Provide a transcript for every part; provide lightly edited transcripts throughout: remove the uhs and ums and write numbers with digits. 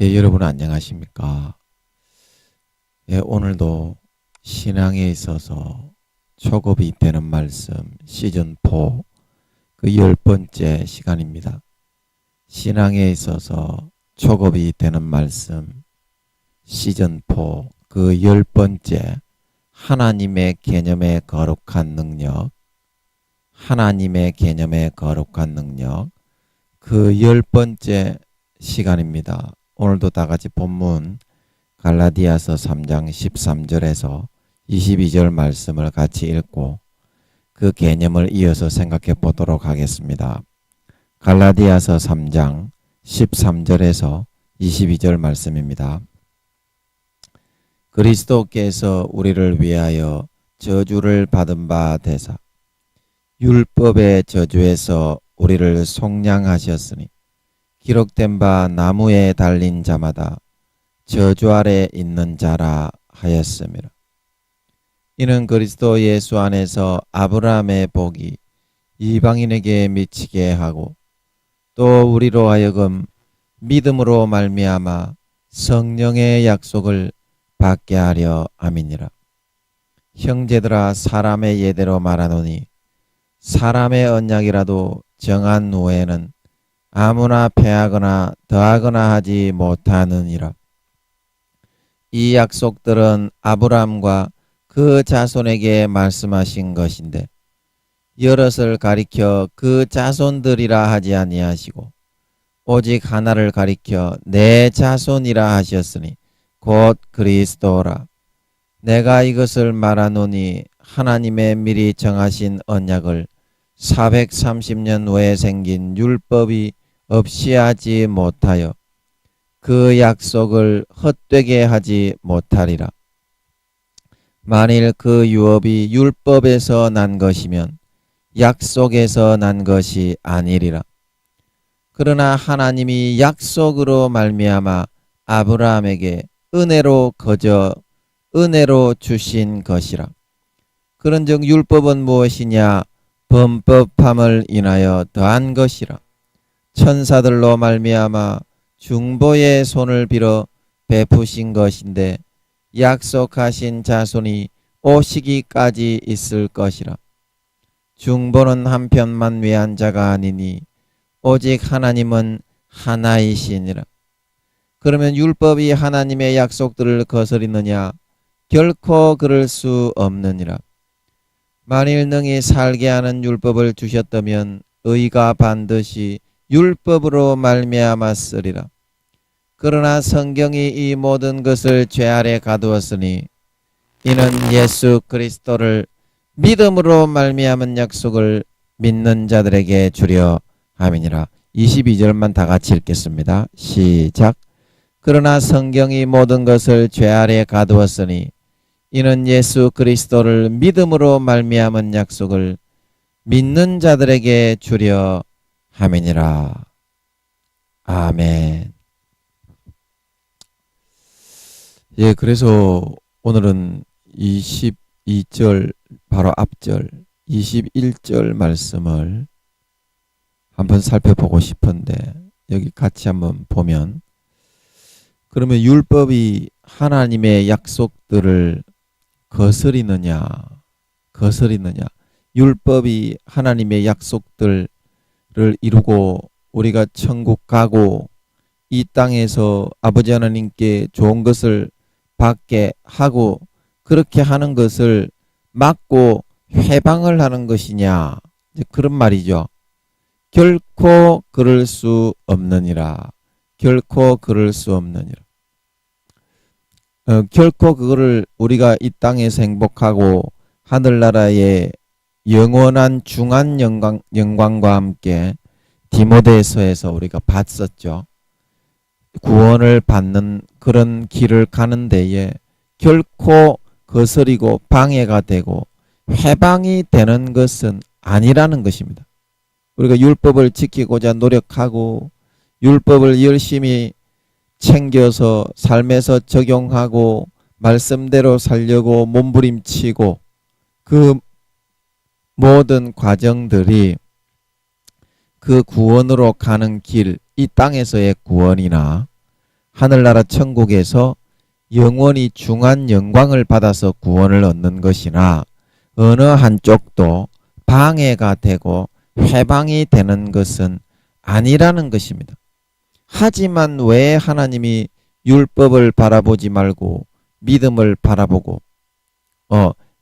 예, 여러분 안녕하십니까? 예, 오늘도 신앙에 있어서 초급이 되는 말씀 시즌4 그 10번째 시간입니다. 신앙에 있어서 초급이 되는 말씀 시즌4 그 10번째 하나님의 개념의 거룩한 능력 하나님의 개념의 거룩한 능력 그 10번째 시간입니다. 오늘도 다같이 본문 갈라디아서 3장 13절에서 22절 말씀을 같이 읽고 그 개념을 이어서 생각해 보도록 하겠습니다. 갈라디아서 3장 13절에서 22절 말씀입니다. 그리스도께서 우리를 위하여 저주를 받은 바 되사 율법의 저주에서 우리를 속량하셨으니 기록된 바 나무에 달린 자마다 저주 아래 있는 자라 하였음이라. 이는 그리스도 예수 안에서 아브라함의 복이 이방인에게 미치게 하고 또 우리로 하여금 믿음으로 말미암아 성령의 약속을 받게 하려 함이니라. 형제들아, 사람의 예대로 말하노니 사람의 언약이라도 정한 후에는 아무나 패하거나 더하거나 하지 못하느니라. 이 약속들은 아브라함과 그 자손에게 말씀하신 것인데 여럿을 가리켜 그 자손들이라 하지 아니하시고 오직 하나를 가리켜 내 자손이라 하셨으니 곧 그리스도라. 내가 이것을 말하노니 하나님의 미리 정하신 언약을 430년 후에 생긴 율법이 없이 하지 못하여 그 약속을 헛되게 하지 못하리라. 만일 그 유업이 율법에서 난 것이면 약속에서 난 것이 아니리라. 그러나 하나님이 약속으로 말미암아 아브라함에게 은혜로 거저 은혜로 주신 것이라. 그런즉 율법은 무엇이냐? 범법함을 인하여 더한 것이라. 천사들로 말미암아 중보의 손을 빌어 베푸신 것인데 약속하신 자손이 오시기까지 있을 것이라. 중보는 한편만 위한 자가 아니니 오직 하나님은 하나이시니라. 그러면 율법이 하나님의 약속들을 거스리느냐? 결코 그럴 수 없느니라. 만일 능히 살게 하는 율법을 주셨다면 의가 반드시 율법으로 말미암았으리라. 그러나 성경이 이 모든 것을 죄 아래 가두었으니 이는 예수 그리스도를 믿음으로 말미암은 약속을 믿는 자들에게 주려 함이니라. 22절만 다 같이 읽겠습니다. 시작. 그러나 성경이 모든 것을 죄 아래 가두었으니 이는 예수 그리스도를 믿음으로 말미암은 약속을 믿는 자들에게 주려 함이니라. 아멘. 예, 그래서 오늘은 22절 바로 앞절 21절 말씀을 한번 살펴보고 싶은데 여기 같이 한번 보면 그러면 율법이 하나님의 약속들을 거스리느냐? 율법이 하나님의 약속들을 이루고 우리가 천국 가고 이 땅에서 아버지 하나님께 좋은 것을 받게 하고 그렇게 하는 것을 막고 회방을 하는 것이냐? 그런 말이죠. 결코 그럴 수 없느니라. 결코 그럴 수 없느니라. 결코 그거를 우리가 이 땅에서 행복하고 하늘나라의 영원한 중한 영광과 함께 디모데서에서 우리가 봤었죠. 구원을 받는 그런 길을 가는 데에 결코 거스리고 방해가 되고 회방이 되는 것은 아니라는 것입니다. 우리가 율법을 지키고자 노력하고 율법을 열심히 챙겨서 삶에서 적용하고 말씀대로 살려고 몸부림치고 그 모든 과정들이 그 구원으로 가는 길, 이 땅에서의 구원이나 하늘나라 천국에서 영원히 중한 영광을 받아서 구원을 얻는 것이나 어느 한쪽도 방해가 되고 회방이 되는 것은 아니라는 것입니다. 하지만 왜 하나님이 율법을 바라보지 말고 믿음을 바라보고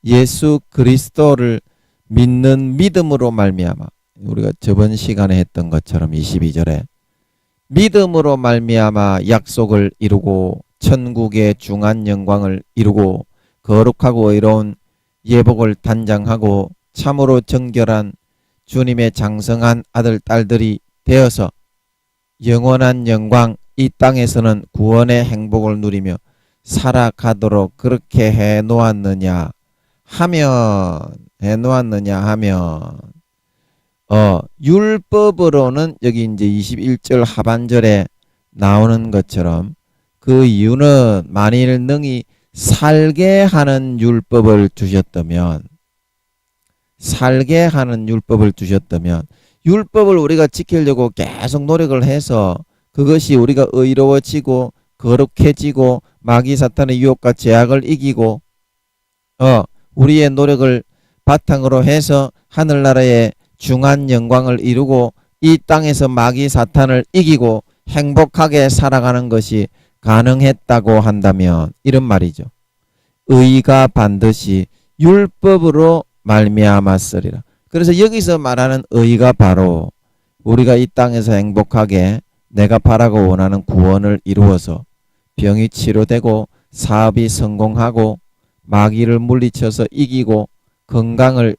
예수 그리스도를 믿는 믿음으로 말미암아, 우리가 저번 시간에 했던 것처럼 22절에 믿음으로 말미암아 약속을 이루고 천국의 중한 영광을 이루고 거룩하고 의로운 예복을 단장하고 참으로 정결한 주님의 장성한 아들 딸들이 되어서 영원한 영광, 이 땅에서는 구원의 행복을 누리며 살아가도록 그렇게 해놓았느냐 하면 율법으로는 여기 이제 21절 하반절에 나오는 것처럼 그 이유는 만일 능히 살게 하는 율법을 주셨다면 율법을 우리가 지키려고 계속 노력을 해서 그것이 우리가 의로워지고 거룩해지고 마귀 사탄의 유혹과 제약을 이기고 우리의 노력을 바탕으로 해서 하늘나라의 중한 영광을 이루고 이 땅에서 마귀 사탄을 이기고 행복하게 살아가는 것이 가능했다고 한다면 이런 말이죠. 의가 반드시 율법으로 말미암았으리라. 그래서 여기서 말하는 의가 바로 우리가 이 땅에서 행복하게 내가 바라고 원하는 구원을 이루어서 병이 치료되고 사업이 성공하고 마귀를 물리쳐서 이기고 건강을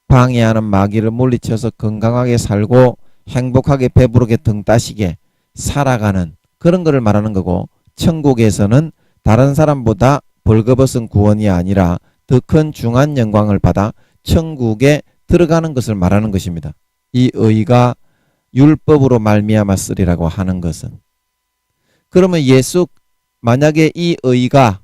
방해하는 마귀를 물리쳐서 건강하게 살고 행복하게 배부르게 등 따시게 살아가는 그런 거를 말하는 거고, 천국에서는 다른 사람보다 벌거벗은 구원이 아니라 더 큰 중한 영광을 받아 천국에 들어가는 것을 말하는 것입니다. 이 의가 율법으로 말미암았으리라고 하는 것은, 그러면 만약에 이 의가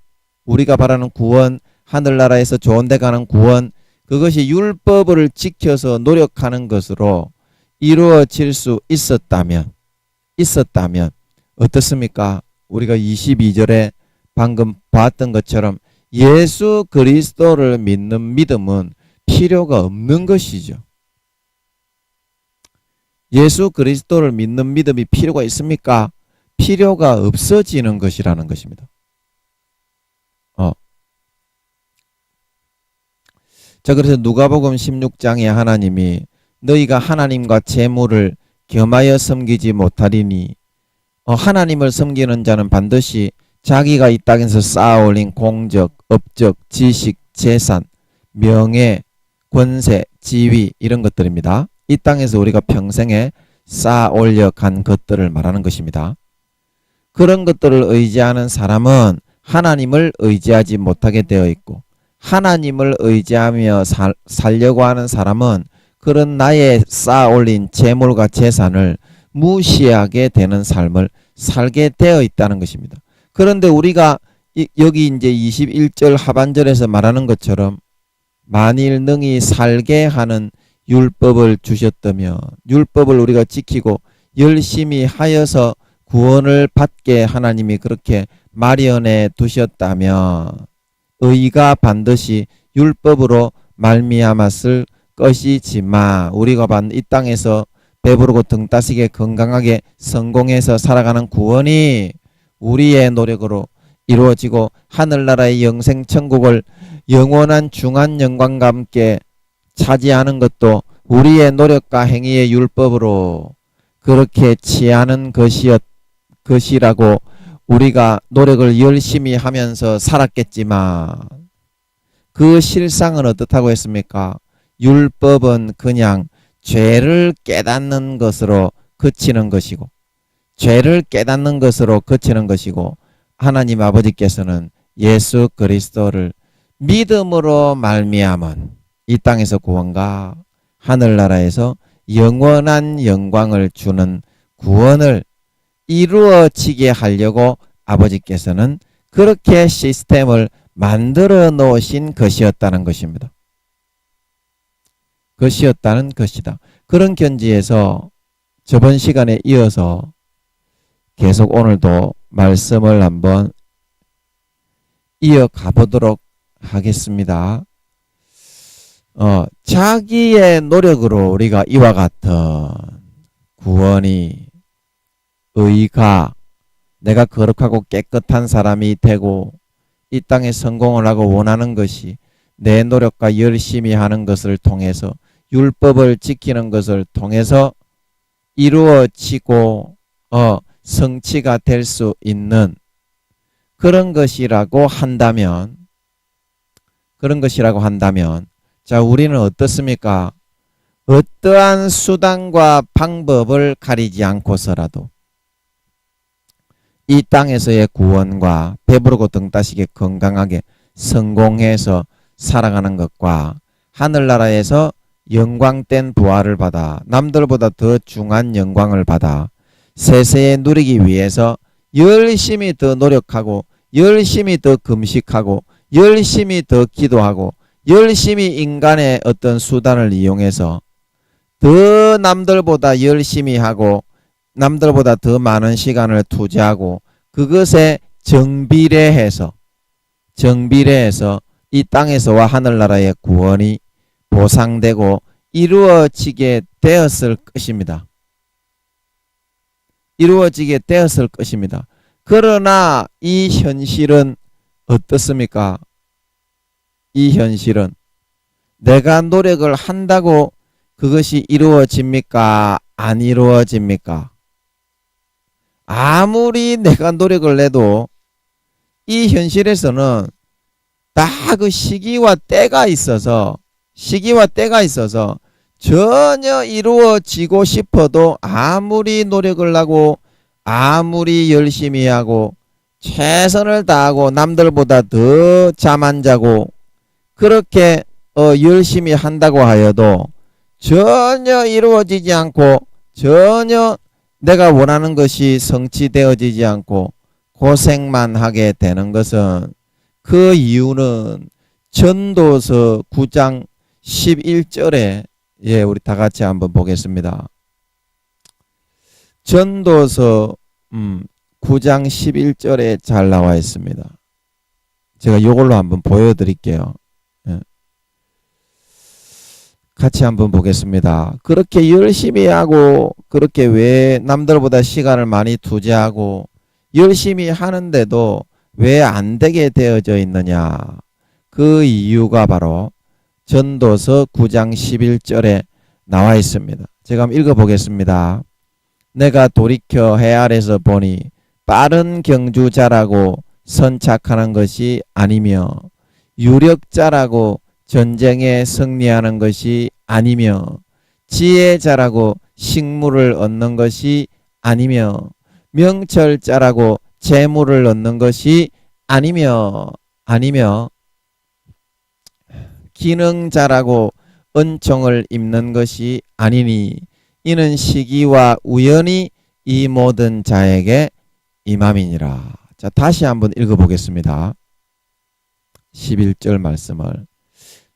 우리가 바라는 구원, 하늘나라에서 좋은 데 가는 구원, 그것이 율법을 지켜서 노력하는 것으로 이루어질 수 있었다면 어떻습니까? 우리가 22절에 방금 봤던 것처럼 예수 그리스도를 믿는 믿음은 필요가 없는 것이죠. 예수 그리스도를 믿는 믿음이 필요가 있습니까? 필요가 없어지는 것이라는 것입니다. 자, 그래서 누가복음 16장에 하나님이 너희가 하나님과 재물을 겸하여 섬기지 못하리니 하나님을 섬기는 자는 반드시 자기가 이 땅에서 쌓아올린 공적, 업적, 지식, 재산, 명예, 권세, 지위 이런 것들입니다. 이 땅에서 우리가 평생에 쌓아올려 간 것들을 말하는 것입니다. 그런 것들을 의지하는 사람은 하나님을 의지하지 못하게 되어 있고, 하나님을 의지하며 살려고 하는 사람은 그런 나의 쌓아올린 재물과 재산을 무시하게 되는 삶을 살게 되어 있다는 것입니다. 그런데 우리가 여기 이제 21절 하반절에서 말하는 것처럼 만일 능히 살게 하는 율법을 주셨다면, 율법을 우리가 지키고 열심히 하여서 구원을 받게 하나님이 그렇게 마련해 두셨다면 의가 반드시 율법으로 말미암았을 것이지만, 우리가 이 땅에서 배부르고 등 따시게 건강하게 성공해서 살아가는 구원이 우리의 노력으로 이루어지고 하늘나라의 영생 천국을 영원한 중한 영광과 함께 차지하는 것도 우리의 노력과 행위의 율법으로 그렇게 취하는 것이라고 우리가 노력을 열심히 하면서 살았겠지만, 그 실상은 어떻다고 했습니까? 율법은 그냥 죄를 깨닫는 것으로 그치는 것이고, 하나님 아버지께서는 예수 그리스도를 믿음으로 말미암은 이 땅에서 구원과 하늘나라에서 영원한 영광을 주는 구원을 이루어지게 하려고 아버지께서는 그렇게 시스템을 만들어 놓으신 것이었다는 것입니다. 그런 견지에서 저번 시간에 이어서 계속 오늘도 말씀을 한번 이어가 보도록 하겠습니다. 자기의 노력으로 우리가 이와 같은 구원이, 의가, 내가 거룩하고 깨끗한 사람이 되고 이 땅에 성공을 하고 원하는 것이 내 노력과 열심히 하는 것을 통해서, 율법을 지키는 것을 통해서 이루어지고 성취가 될 수 있는 그런 것이라고 한다면, 자, 우리는 어떻습니까? 어떠한 수단과 방법을 가리지 않고서라도 이 땅에서의 구원과 배부르고 등 따시게 건강하게 성공해서 살아가는 것과 하늘나라에서 영광된 부활을 받아 남들보다 더 중한 영광을 받아 세세에 누리기 위해서 열심히 더 노력하고 열심히 더 금식하고 열심히 더 기도하고 열심히 인간의 어떤 수단을 이용해서 더 남들보다 열심히 하고 남들보다 더 많은 시간을 투자하고 그것에 정비례해서 이 땅에서와 하늘나라의 구원이 보상되고 이루어지게 되었을 것입니다. 그러나 이 현실은 어떻습니까? 이 현실은 내가 노력을 한다고 그것이 이루어집니까? 안 이루어집니까? 아무리 내가 노력을 해도 이 현실에서는 다 그 시기와 때가 있어서 전혀 이루어지고 싶어도 아무리 노력을 하고 아무리 열심히 하고 최선을 다하고 남들보다 더 잠 안 자고 그렇게 열심히 한다고 하여도 전혀 이루어지지 않고 전혀 내가 원하는 것이 성취되어지지 않고 고생만 하게 되는 것은, 그 이유는 전도서 9장 11절에 우리 다 같이 한번 보겠습니다. 전도서 9장 11절에 잘 나와 있습니다. 제가 이걸로 한번 보여드릴게요. 같이 한번 보겠습니다. 그렇게 열심히 하고 그렇게 왜 남들보다 시간을 많이 투자하고 열심히 하는데도 왜 안 되게 되어져 있느냐? 그 이유가 바로 전도서 9장 11절에 나와 있습니다. 제가 한번 읽어보겠습니다. 내가 돌이켜 해 아래서 보니 빠른 경주자라고 선착하는 것이 아니며 유력자라고 전쟁에 승리하는 것이 아니며 지혜자라고 식물을 얻는 것이 아니며 명철자라고 재물을 얻는 것이 아니며 기능자라고 은총을 입는 것이 아니니 이는 시기와 우연히 이 모든 자에게 임함이니라. 자, 다시 한번 읽어보겠습니다. 11절 말씀을.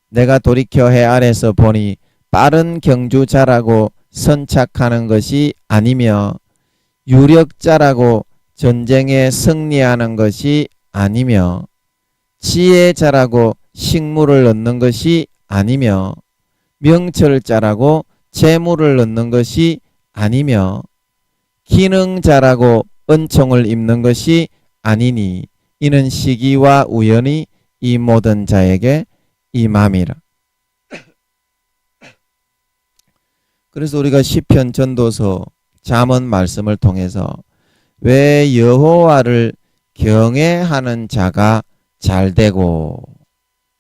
내가 돌이켜 해 아래서 보니 빠른 경주자라고 선착하는 것이 아니며 유력자라고 전쟁에 승리하는 것이 아니며 지혜자라고 식물을 얻는 것이 아니며 명철자라고 재물을 얻는 것이 아니며 기능자라고 은총을 입는 것이 아니니 이는 시기와 우연히 이 모든 자에게 임함이라. 그래서 우리가 시편, 전도서, 잠언 말씀을 통해서 왜 여호와를 경외하는 자가 잘되고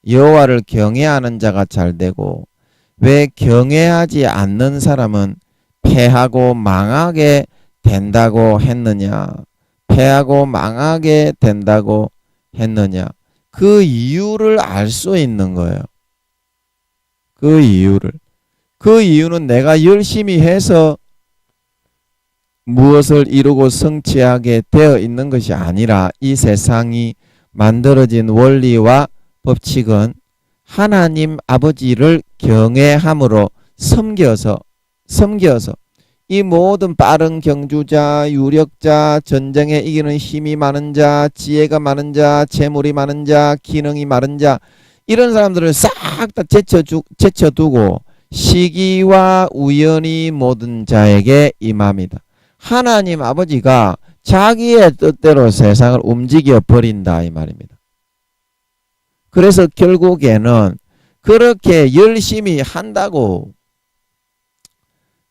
여호와를 경외하는 자가 잘되고 왜 경외하지 않는 사람은 패하고 망하게 된다고 했느냐? 패하고 망하게 된다고 했느냐? 그 이유를 알 수 있는 거예요. 그 이유는 내가 열심히 해서 무엇을 이루고 성취하게 되어 있는 것이 아니라 이 세상이 만들어진 원리와 법칙은 하나님 아버지를 경외함으로 섬겨서 이 모든 빠른 경주자, 유력자, 전쟁에 이기는 힘이 많은 자, 지혜가 많은 자, 재물이 많은 자, 기능이 많은 자, 이런 사람들을 싹 다 제쳐두고 시기와 우연히 모든 자에게 임합니다. 하나님 아버지가 자기의 뜻대로 세상을 움직여 버린다 이 말입니다. 그래서 결국에는 그렇게 열심히 한다고,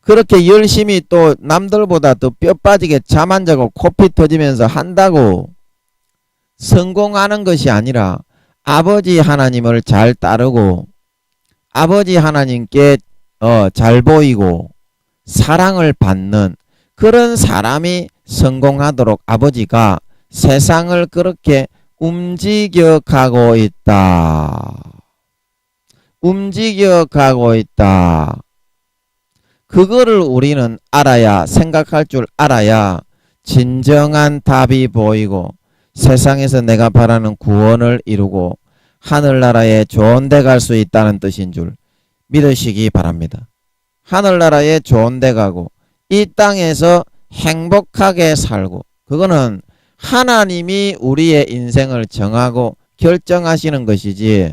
그렇게 열심히 또 남들보다 더 뼈 빠지게 잠 안 자고 코피 터지면서 한다고 성공하는 것이 아니라 아버지 하나님을 잘 따르고 아버지 하나님께 잘 보이고 사랑을 받는 그런 사람이 성공하도록 아버지가 세상을 그렇게 움직여가고 있다. 움직여가고 있다. 그거를 우리는 알아야, 생각할 줄 알아야 진정한 답이 보이고 세상에서 내가 바라는 구원을 이루고 하늘나라에 좋은 데 갈 수 있다는 뜻인 줄 믿으시기 바랍니다. 하늘나라에 좋은 데 가고 이 땅에서 행복하게 살고, 그거는 하나님이 우리의 인생을 정하고 결정하시는 것이지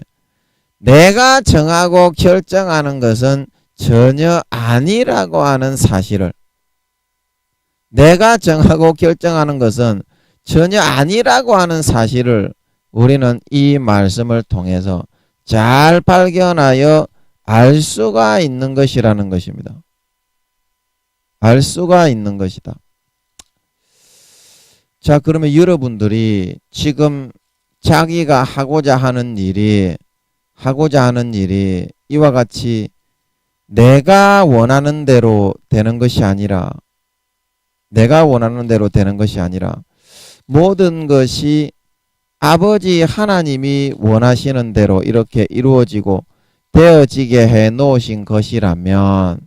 내가 정하고 결정하는 것은 전혀 아니라고 하는 사실을, 내가 정하고 결정하는 것은 전혀 아니라고 하는 사실을 우리는 이 말씀을 통해서 잘 발견하여 알 수가 있는 것이라는 것입니다. 알 수가 있는 것이다. 자, 그러면 여러분들이 지금 자기가 하고자 하는 일이 이와 같이 내가 원하는 대로 되는 것이 아니라 모든 것이 아버지 하나님이 원하시는 대로 이렇게 이루어지고 되어지게 해 놓으신 것이라면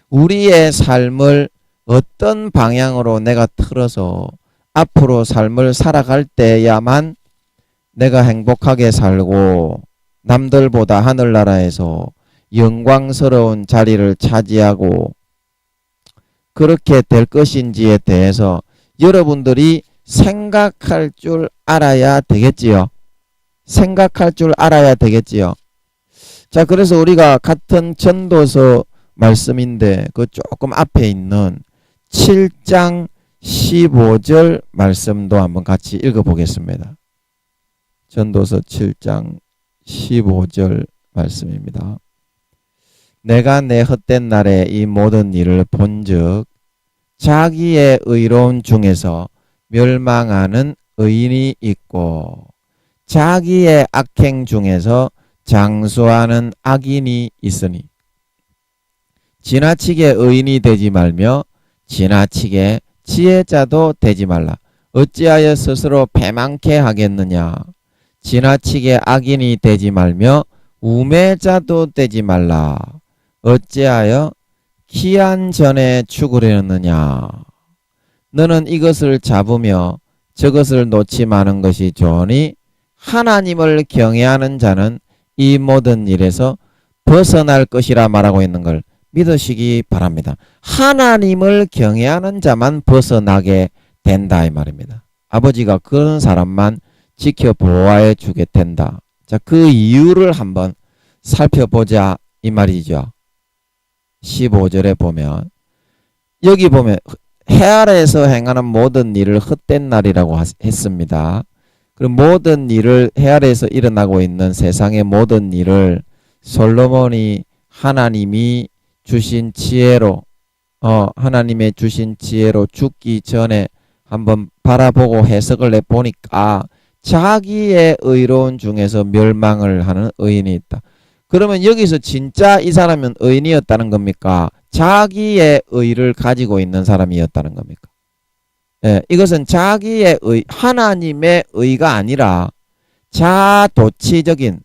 우리의 삶을 어떤 방향으로 내가 틀어서 앞으로 삶을 살아갈 때야만 내가 행복하게 살고 남들보다 하늘나라에서 영광스러운 자리를 차지하고 그렇게 될 것인지에 대해서 여러분들이 생각할 줄 알아야 되겠지요. 자, 그래서 우리가 같은 전도서 말씀인데 그 조금 앞에 있는 7장 15절 말씀도 한번 같이 읽어보겠습니다. 전도서 7장 15절 말씀입니다. 내가 내 헛된 날에 이 모든 일을 본즉 자기의 의로운 중에서 멸망하는 의인이 있고 자기의 악행 중에서 장수하는 악인이 있으니 지나치게 의인이 되지 말며 지나치게 지혜자도 되지 말라. 어찌하여 스스로 배만케 하겠느냐. 지나치게 악인이 되지 말며 우매자도 되지 말라. 어찌하여 기한 전에 죽으려느냐. 너는 이것을 잡으며 저것을 놓지 마는 것이 좋으니 하나님을 경외하는 자는 이 모든 일에서 벗어날 것이라 말하고 있는 걸 믿으시기 바랍니다. 하나님을 경외하는 자만 벗어나게 된다 이 말입니다. 아버지가 그런 사람만 지켜보아해 주게 된다. 자, 그 이유를 한번 살펴보자 이 말이죠. 15절에 보면 여기 보면 해 아래에서 행하는 모든 일을 헛된 날이라고 했습니다. 그럼 모든 일을 해 아래에서 일어나고 있는 세상의 모든 일을 솔로몬이 하나님이 주신 지혜로 하나님의 주신 지혜로 죽기 전에 한번 바라보고 해석을 해보니까 자기의 의로운 중에서 멸망을 하는 의인이 있다. 그러면 여기서 진짜 이 사람은 의인이었다는 겁니까? 자기의 의를 가지고 있는 사람이었다는 겁니까? 예, 이것은 자기의 의, 하나님의 의가 아니라 자도치적인,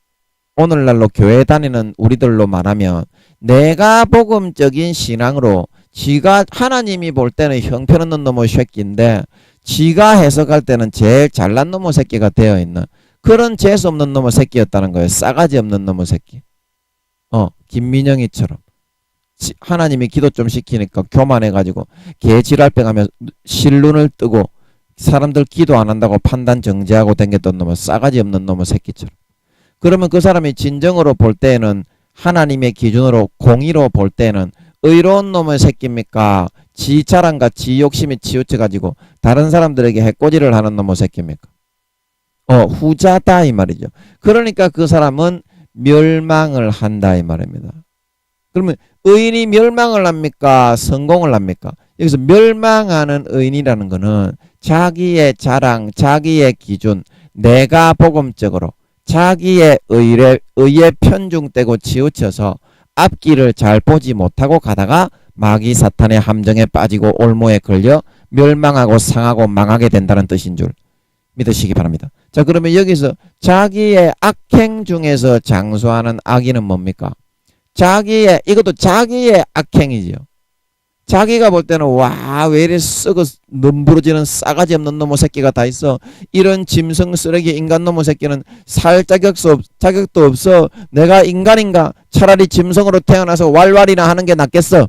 오늘날로 교회 다니는 우리들로 말하면 내가 복음적인 신앙으로 지가 하나님이 볼 때는 형편없는 놈의 새끼인데 지가 해석할 때는 제일 잘난 놈의 새끼가 되어 있는 그런 재수없는 놈의 새끼였다는 거예요. 싸가지 없는 놈의 새끼. 김민영이처럼. 하나님이 기도 좀 시키니까 교만해가지고 개지랄병하며 실눈을 뜨고 사람들 기도 안 한다고 판단 정지하고 댕겼던 놈은 싸가지 없는 놈의 새끼처럼. 그러면 그 사람이 진정으로 볼 때에는 하나님의 기준으로 공의로 볼 때는 의로운 놈의 새끼입니까? 지 자랑과 지 욕심이 치우쳐가지고 다른 사람들에게 해코지를 하는 놈의 새끼입니까? 후자다 이 말이죠. 그러니까 그 사람은 멸망을 한다 이 말입니다. 그러면 의인이 멸망을 합니까? 성공을 합니까? 여기서 멸망하는 의인이라는 거는 자기의 자랑, 자기의 기준, 내가 복음적으로 자기의 의에 편중되고 치우쳐서 앞길을 잘 보지 못하고 가다가 마귀 사탄의 함정에 빠지고 올무에 걸려 멸망하고 상하고 망하게 된다는 뜻인 줄 믿으시기 바랍니다. 자, 그러면 여기서 자기의 악행 중에서 장수하는 악인은 뭡니까? 이것도 자기의 악행이지요. 자기가 볼 때는 왜 이래 썩어 넘부러지는 싸가지 없는 놈의 새끼가 다 있어. 이런 짐승 쓰레기 인간 놈의 새끼는 살 자격도 없어. 내가 인간인가? 차라리 짐승으로 태어나서 왈왈이나 하는 게 낫겠어.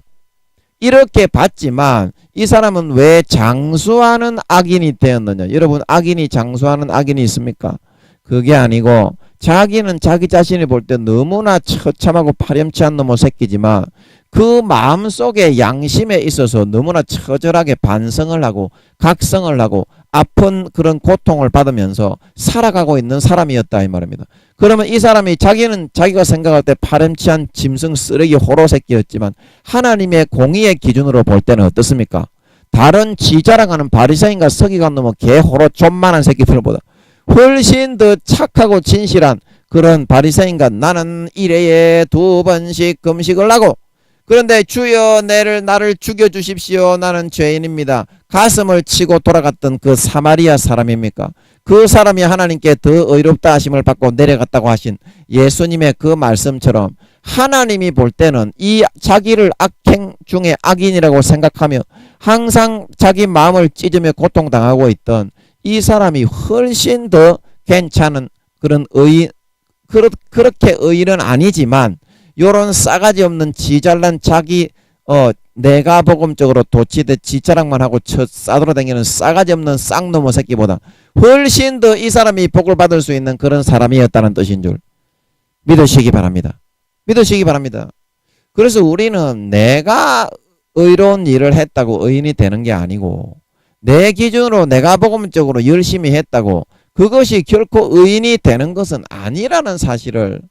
이렇게 봤지만 이 사람은 왜 장수하는 악인이 되었느냐? 여러분, 악인이 장수하는 악인이 있습니까? 그게 아니고 자기는 자기 자신이 볼 때 너무나 처참하고 파렴치한 놈의 새끼지만 그 마음속에 양심에 있어서 너무나 처절하게 반성을 하고 각성을 하고 아픈 그런 고통을 받으면서 살아가고 있는 사람이었다 이 말입니다. 그러면 이 사람이 자기가 생각할 때 파렴치한 짐승 쓰레기 호로 새끼였지만 하나님의 공의의 기준으로 볼 때는 어떻습니까? 다른 지자랑하는 바리새인과 서기관 놈의 개 호로 존만한 새끼들보다 훨씬 더 착하고 진실한 그런 바리새인과 나는 일회에 2번씩 금식을 하고 그런데 주여 나를 죽여주십시오. 나는 죄인입니다. 가슴을 치고 돌아갔던 그 사마리아 사람입니까? 그 사람이 하나님께 더 의롭다 하심을 받고 내려갔다고 하신 예수님의 그 말씀처럼 하나님이 볼 때는 이 자기를 악행 중에 악인이라고 생각하며 항상 자기 마음을 찢으며 고통당하고 있던 이 사람이 훨씬 더 괜찮은 그런 그렇게 의인은 아니지만 요런 싸가지 없는 지잘난 자기 내가 복음적으로 도치듯 지자랑만 하고 싸돌아다니는 싸가지 없는 쌍놈의 새끼보다 훨씬 더 이 사람이 복을 받을 수 있는 그런 사람이었다는 뜻인 줄 믿으시기 바랍니다. 믿으시기 바랍니다. 그래서 우리는 내가 의로운 일을 했다고 의인이 되는 게 아니고 내 기준으로 내가 복음적으로 열심히 했다고 그것이 결코 의인이 되는 것은 아니라는 사실을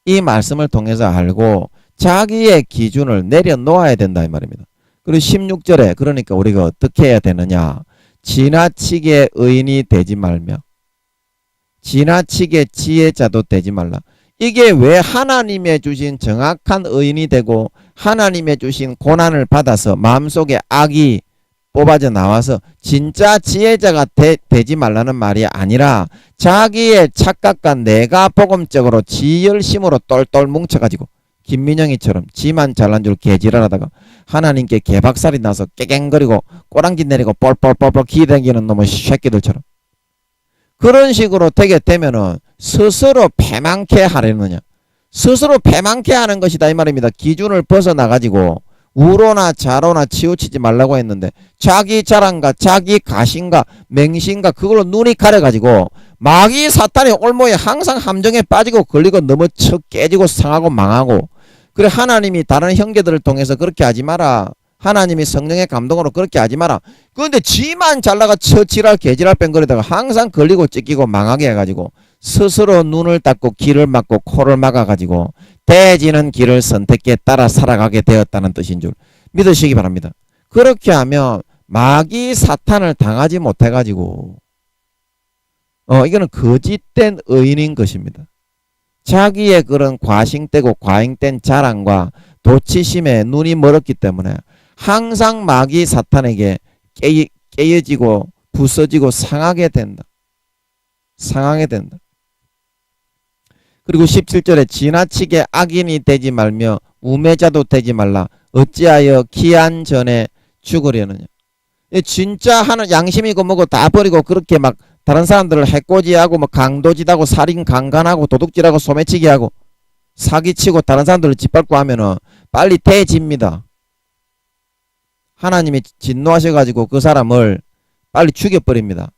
이 말씀을 통해서 알고 자기의 기준을 내려놓아야 된다 이 말입니다. 그리고 16절에 그러니까 우리가 어떻게 해야 되느냐? 지나치게 의인이 되지 말며 지나치게 지혜자도 되지 말라. 이게 왜 하나님의 주신 정확한 의인이 되고 하나님의 주신 고난을 받아서 마음속에 악이 뽑아져 나와서 진짜 지혜자가 되지 말라는 말이 아니라 자기의 착각과 내가 복음적으로 지 열심으로 똘똘 뭉쳐가지고 김민영이처럼 지만 잘난 줄 개지랄하다가 하나님께 개박살이 나서 깨갱거리고 꼬랑지 내리고 뻘뻘뻘뻘 기대기는 놈의 새끼들처럼 그런 식으로 되게 되면은 스스로 패망케 하려느냐? 스스로 패망케 하는 것이다 이 말입니다. 기준을 벗어나가지고 우로나 자로나 치우치지 말라고 했는데 자기 자랑과 자기 가신과 맹신과 그걸로 눈이 가려가지고 마귀 사탄의 올모에 항상 함정에 빠지고 걸리고 넘어쳐 깨지고 상하고 망하고 그래 하나님이 다른 형제들을 통해서 그렇게 하지 마라. 하나님이 성령의 감동으로 그렇게 하지 마라. 그런데 지만 잘나가 처치랄 개지랄 뺑거리다가 항상 걸리고 찢기고 망하게 해가지고 스스로 눈을 닫고 길을 막고 코를 막아가지고 대지는 길을 선택해 따라 살아가게 되었다는 뜻인 줄 믿으시기 바랍니다. 그렇게 하면 마귀 사탄을 당하지 못해가지고 이거는 거짓된 의인인 것입니다. 자기의 그런 과싱되고 과잉된 자랑과 도치심에 눈이 멀었기 때문에 항상 마귀 사탄에게 깨어지고 부서지고 상하게 된다. 상하게 된다. 그리고 17절에 지나치게 악인이 되지 말며 우매자도 되지 말라. 어찌하여 기한 전에 죽으려느냐. 진짜 하는 양심이고 뭐고 다 버리고 그렇게 막 다른 사람들을 해코지하고 뭐 강도짓하고 살인 강간하고 도둑질하고 소매치기하고 사기치고 다른 사람들을 짓밟고 하면은 빨리 대집니다. 하나님이 진노하셔가지고 그 사람을 빨리 죽여버립니다.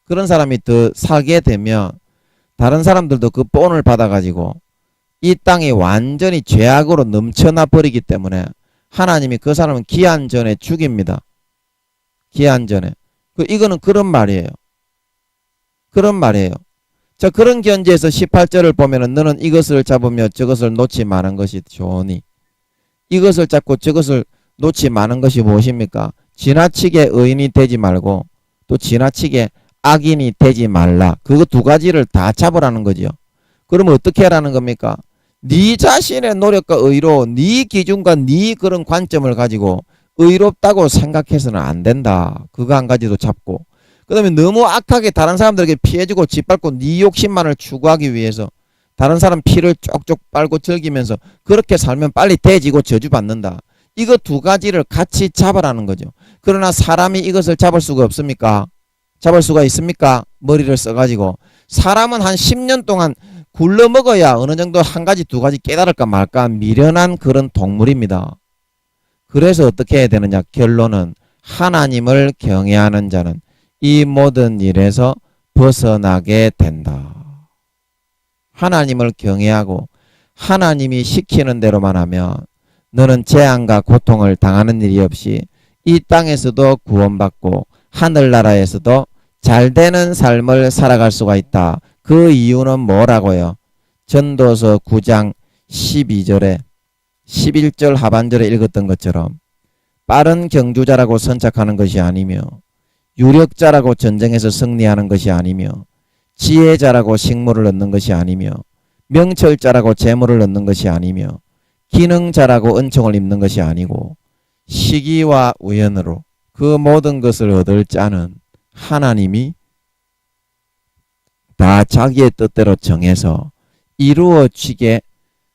그런 사람이 더 살게 되면 다른 사람들도 그 본을 받아가지고 이 땅이 완전히 죄악으로 넘쳐나 버리기 때문에 하나님이 그 사람은 기한 전에 죽입니다. 기한 전에. 이거는 그런 말이에요. 그런 말이에요. 자, 그런 견지에서 18절을 보면은 너는 이것을 잡으며 저것을 놓지 마는 것이 좋으니, 이것을 잡고 저것을 놓지 마는 것이 무엇입니까? 지나치게 의인이 되지 말고 또 지나치게 악인이 되지 말라. 그거 두 가지를 다 잡으라는 거죠. 그러면 어떻게 하라는 겁니까? 네 자신의 노력과 의로 네 기준과 네 그런 관점을 가지고 의롭다고 생각해서는 안 된다. 그거 한 가지도 잡고, 그 다음에 너무 악하게 다른 사람들에게 피해주고 짓밟고 네 욕심만을 추구하기 위해서 다른 사람 피를 쪽쪽 빨고 즐기면서 그렇게 살면 빨리 대지고 저주받는다. 이거 두 가지를 같이 잡으라는 거죠. 그러나 사람이 이것을 잡을 수가 없습니까? 잡을 수가 있습니까? 머리를 써가지고. 사람은 한 10년 동안 굴러 먹어야 어느 정도 한 가지 두 가지 깨달을까 말까 미련한 그런 동물입니다. 그래서 어떻게 해야 되느냐? 결론은 하나님을 경외하는 자는 이 모든 일에서 벗어나게 된다. 하나님을 경외하고 하나님이 시키는 대로만 하면 너는 재앙과 고통을 당하는 일이 없이 이 땅에서도 구원받고 하늘나라에서도 잘되는 삶을 살아갈 수가 있다. 그 이유는 뭐라고요? 전도서 9장 12절에 11절 하반절에 읽었던 것처럼 빠른 경주자라고 선착하는 것이 아니며 유력자라고 전쟁에서 승리하는 것이 아니며 지혜자라고 식물을 얻는 것이 아니며 명철자라고 재물을 얻는 것이 아니며 기능자라고 은총을 입는 것이 아니고 시기와 우연으로 그 모든 것을 얻을 자는 하나님이 다 자기의 뜻대로 정해서 이루어지게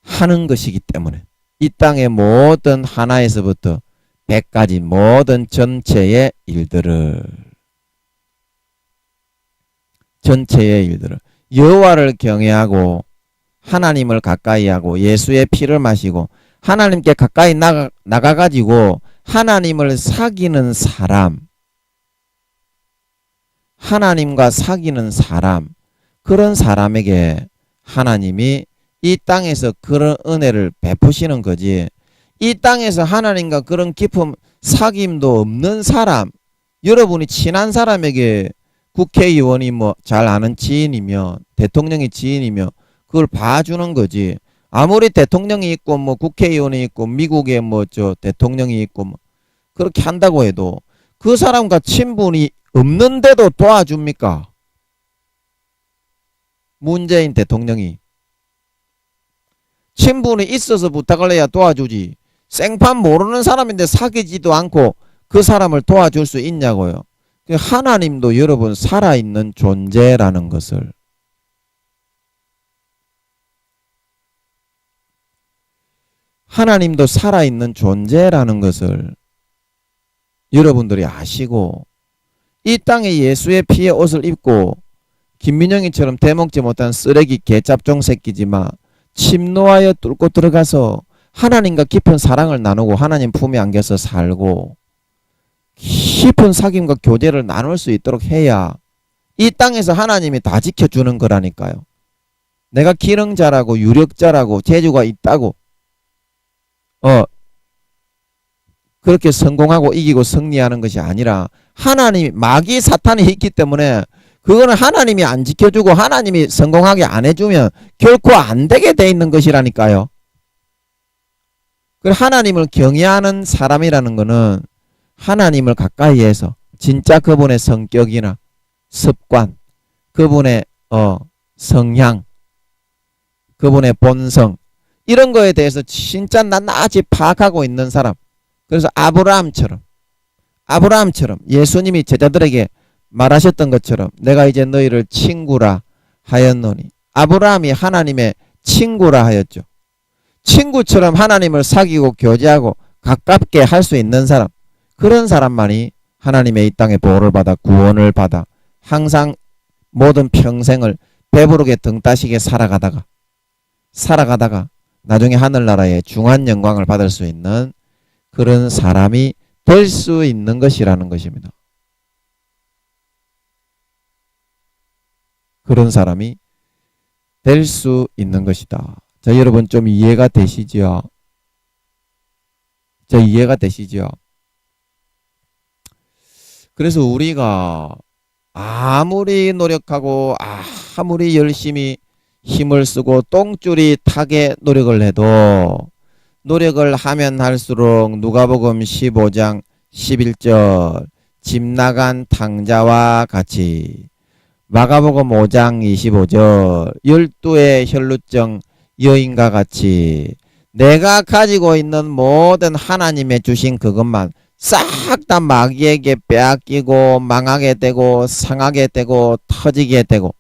하는 것이기 때문에 이 땅의 모든 하나에서부터 100가지 모든 전체의 일들을 여호와를 경외하고 하나님을 가까이 하고 예수의 피를 마시고 하나님께 가까이 나가가지고 하나님을 사귀는 사람, 하나님과 사귀는 사람, 그런 사람에게 하나님이 이 땅에서 그런 은혜를 베푸시는 거지. 이 땅에서 하나님과 그런 깊은 사귐도 없는 사람, 여러분이 친한 사람에게 국회의원이 뭐 잘 아는 지인이며 대통령이 지인이며 그걸 봐주는 거지. 아무리 대통령이 있고 뭐 국회의원이 있고 미국에 뭐 저 대통령이 있고 뭐 그렇게 한다고 해도 그 사람과 친분이 없는데도 도와줍니까? 문재인 대통령이 친분이 있어서 부탁을 해야 도와주지. 생판 모르는 사람인데 사귀지도 않고 그 사람을 도와줄 수 있냐고요. 하나님도 여러분 살아있는 존재라는 것을, 하나님도 살아있는 존재라는 것을 여러분들이 아시고 이 땅에 예수의 피의 옷을 입고 김민영이처럼 대먹지 못한 쓰레기 개짭종 새끼지만 침노하여 뚫고 들어가서 하나님과 깊은 사랑을 나누고 하나님 품에 안겨서 살고 깊은 사귐과 교제를 나눌 수 있도록 해야 이 땅에서 하나님이 다 지켜주는 거라니까요. 내가 기능자라고 유력자라고 재주가 있다고 그렇게 성공하고 이기고 승리하는 것이 아니라 하나님이, 마귀 사탄이 있기 때문에 그거는 하나님이 안 지켜주고 하나님이 성공하게 안 해주면 결코 안 되게 돼 있는 것이라니까요. 하나님을 경외하는 사람이라는 것은 하나님을 가까이 해서 진짜 그분의 성격이나 습관, 그분의 성향, 그분의 본성, 이런 거에 대해서 진짜 낱낱이 파악하고 있는 사람. 그래서 아브라함처럼 예수님이 제자들에게 말하셨던 것처럼 내가 이제 너희를 친구라 하였노니, 아브라함이 하나님의 친구라 하였죠. 친구처럼 하나님을 사귀고 교제하고 가깝게 할 수 있는 사람, 그런 사람만이 하나님의 이 땅에 보호를 받아 구원을 받아 항상 모든 평생을 배부르게 등 따시게 살아가다가 나중에 하늘나라의 중한 영광을 받을 수 있는 그런 사람이 될 수 있는 것이라는 것입니다. 그런 사람이 될 수 있는 것이다. 자, 여러분 좀 이해가 되시죠? 자, 이해가 되시죠? 그래서 우리가 아무리 노력하고 아무리 열심히 힘을 쓰고 똥줄이 타게 노력을 해도 노력을 하면 할수록 누가복음 15장 11절 집 나간 탕자와 같이, 마가복음 5장 25절 12의 혈루증 여인과 같이 내가 가지고 있는 모든 하나님의 주신 그것만 싹 다 마귀에게 빼앗기고 망하게 되고 상하게 되고 터지게 되고,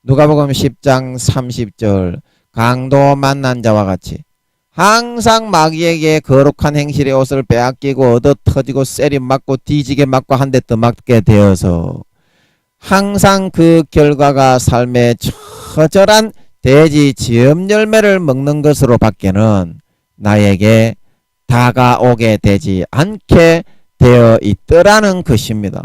누가복음 10장 30절 강도 만난 자와 같이 항상 마귀에게 거룩한 행실의 옷을 빼앗기고 얻어 터지고 세리 맞고 뒤지게 맞고 한 대 더 맞게 되어서 항상 그 결과가 삶의 처절한 돼지 지음 열매를 먹는 것으로 밖에는 나에게 다가오게 되지 않게 되어 있더라는 것입니다.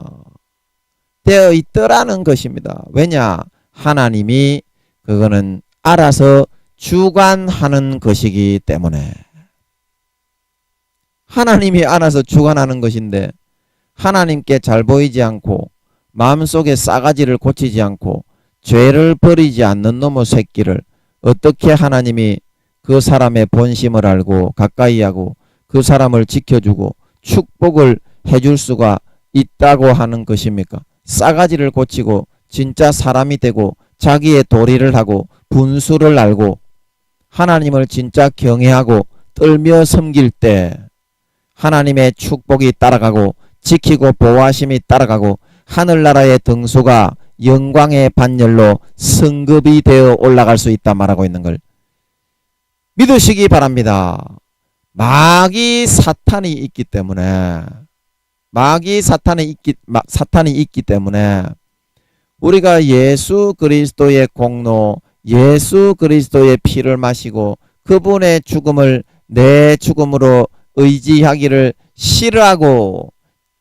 되어 있더라는 것입니다. 왜냐? 하나님이 그거는 알아서 주관하는 것이기 때문에. 하나님이 알아서 주관하는 것인데 하나님께 잘 보이지 않고 마음속에 싸가지를 고치지 않고 죄를 버리지 않는 놈의 새끼를 어떻게 하나님이 그 사람의 본심을 알고 가까이 하고 그 사람을 지켜주고 축복을 해줄 수가 있다고 하는 것입니까? 싸가지를 고치고 진짜 사람이 되고 자기의 도리를 하고 분수를 알고 하나님을 진짜 경외하고 떨며 섬길 때 하나님의 축복이 따라가고 지키고 보호하심이 따라가고 하늘나라의 등수가 영광의 반열로 승급이 되어 올라갈 수 있다 말하고 있는 걸 믿으시기 바랍니다. 마귀 사탄이 있기 때문에 사탄이 있기 때문에 우리가 예수 그리스도의 공로, 예수 그리스도의 피를 마시고 그분의 죽음을 내 죽음으로 의지하기를 싫어하고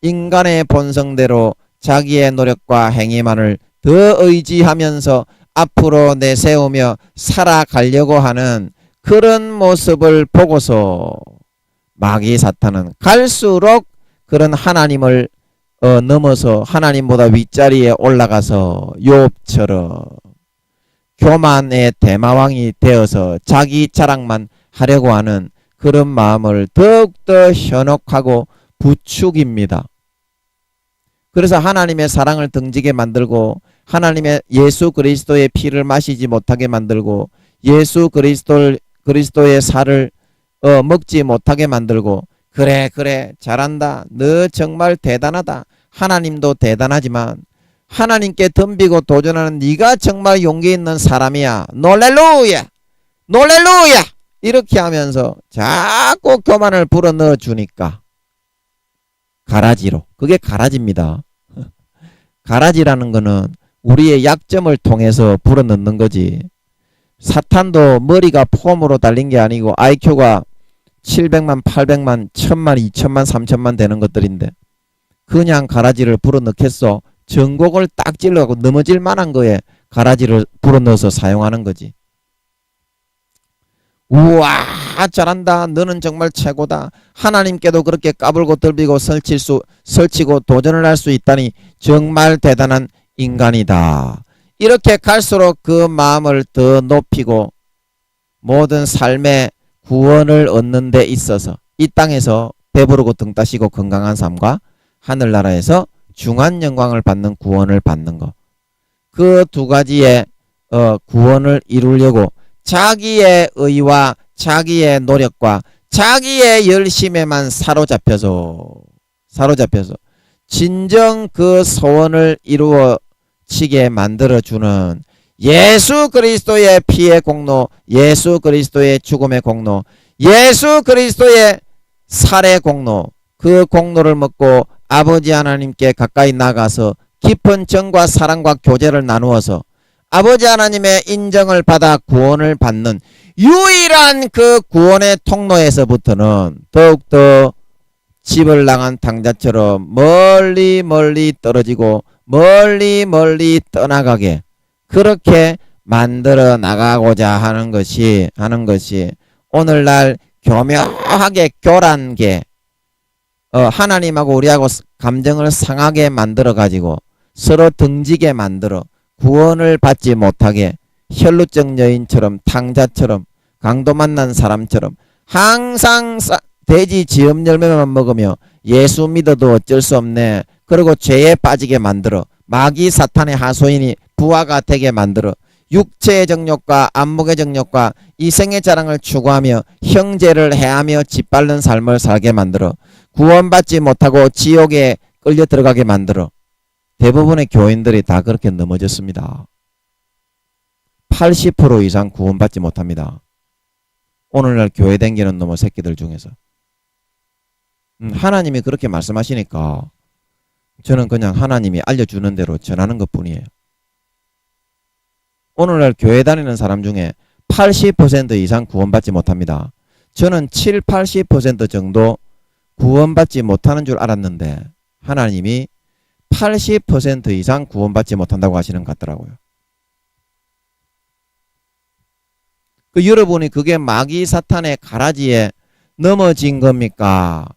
인간의 본성대로 자기의 노력과 행위만을 더 의지하면서 앞으로 내세우며 살아가려고 하는 그런 모습을 보고서 마귀 사탄은 갈수록 그런 하나님을 넘어서 하나님보다 윗자리에 올라가서 욥처럼 교만의 대마왕이 되어서 자기 자랑만 하려고 하는 그런 마음을 더욱더 현혹하고 부추깁니다. 그래서 하나님의 사랑을 등지게 만들고 하나님의 예수 그리스도의 피를 마시지 못하게 만들고 예수 그리스도의 살을 먹지 못하게 만들고 그래 잘한다, 너 정말 대단하다, 하나님도 대단하지만 하나님께 덤비고 도전하는 네가 정말 용기 있는 사람이야, 놀렐루야 놀렐루야 이렇게 하면서 자꾸 교만을 불어넣어 주니까 가라지로, 그게 가라지입니다. 가라지라는 거는 우리의 약점을 통해서 불어넣는 거지. 사탄도 머리가 폼으로 달린 게 아니고 IQ가 700만, 800만, 1000만, 2000만, 3000만 되는 것들인데 그냥 가라지를 불어넣겠어? 전곡을 딱 찔러갖고 넘어질 만한 거에 가라지를 불어넣어서 사용하는 거지. 우와 잘한다, 너는 정말 최고다, 하나님께도 그렇게 까불고 들비고 설치고 도전을 할 수 있다니 정말 대단한 인간이다. 이렇게 갈수록 그 마음을 더 높이고 모든 삶의 구원을 얻는 데 있어서 이 땅에서 배부르고 등 따시고 건강한 삶과 하늘나라에서 중한 영광을 받는 구원을 받는 것, 그 두 가지의 구원을 이루려고 자기의 의와 자기의 노력과 자기의 열심에만 사로잡혀서 진정 그 소원을 이루어지게 만들어주는 예수 그리스도의 피의 공로, 예수 그리스도의 죽음의 공로, 예수 그리스도의 살의 공로, 그 공로를 먹고 아버지 하나님께 가까이 나가서 깊은 정과 사랑과 교제를 나누어서 아버지 하나님의 인정을 받아 구원을 받는 유일한 그 구원의 통로에서부터는 더욱더 집을 나간 탕자처럼 멀리 멀리 떨어지고 멀리 멀리 떠나가게 그렇게 만들어 나가고자 하는 것이 오늘날 교묘하게 교란계 하나님하고 우리하고 감정을 상하게 만들어 가지고 서로 등지게 만들어 구원을 받지 못하게 혈루증 여인처럼 탕자처럼 강도 만난 사람처럼 항상 돼지 지음 열매만 먹으며 예수 믿어도 어쩔 수 없네. 그리고 죄에 빠지게 만들어 마귀 사탄의 하소인이 부하가 되게 만들어 육체의 정욕과 안목의 정욕과 이생의 자랑을 추구하며 형제를 해하며 짓밟는 삶을 살게 만들어 구원받지 못하고 지옥에 끌려 들어가게 만들어 대부분의 교인들이 다 그렇게 넘어졌습니다. 80% 이상 구원받지 못합니다. 오늘날 교회 댕기는 놈의 새끼들 중에서. 하나님이 그렇게 말씀하시니까 저는 그냥 하나님이 알려주는 대로 전하는 것뿐이에요. 오늘날 교회 다니는 사람 중에 80% 이상 구원받지 못합니다. 저는 7, 80% 정도 구원받지 못하는 줄 알았는데 하나님이 80% 이상 구원받지 못한다고 하시는 것 같더라고요. 여러분이 그게 마귀 사탄의 가라지에 넘어진 겁니까?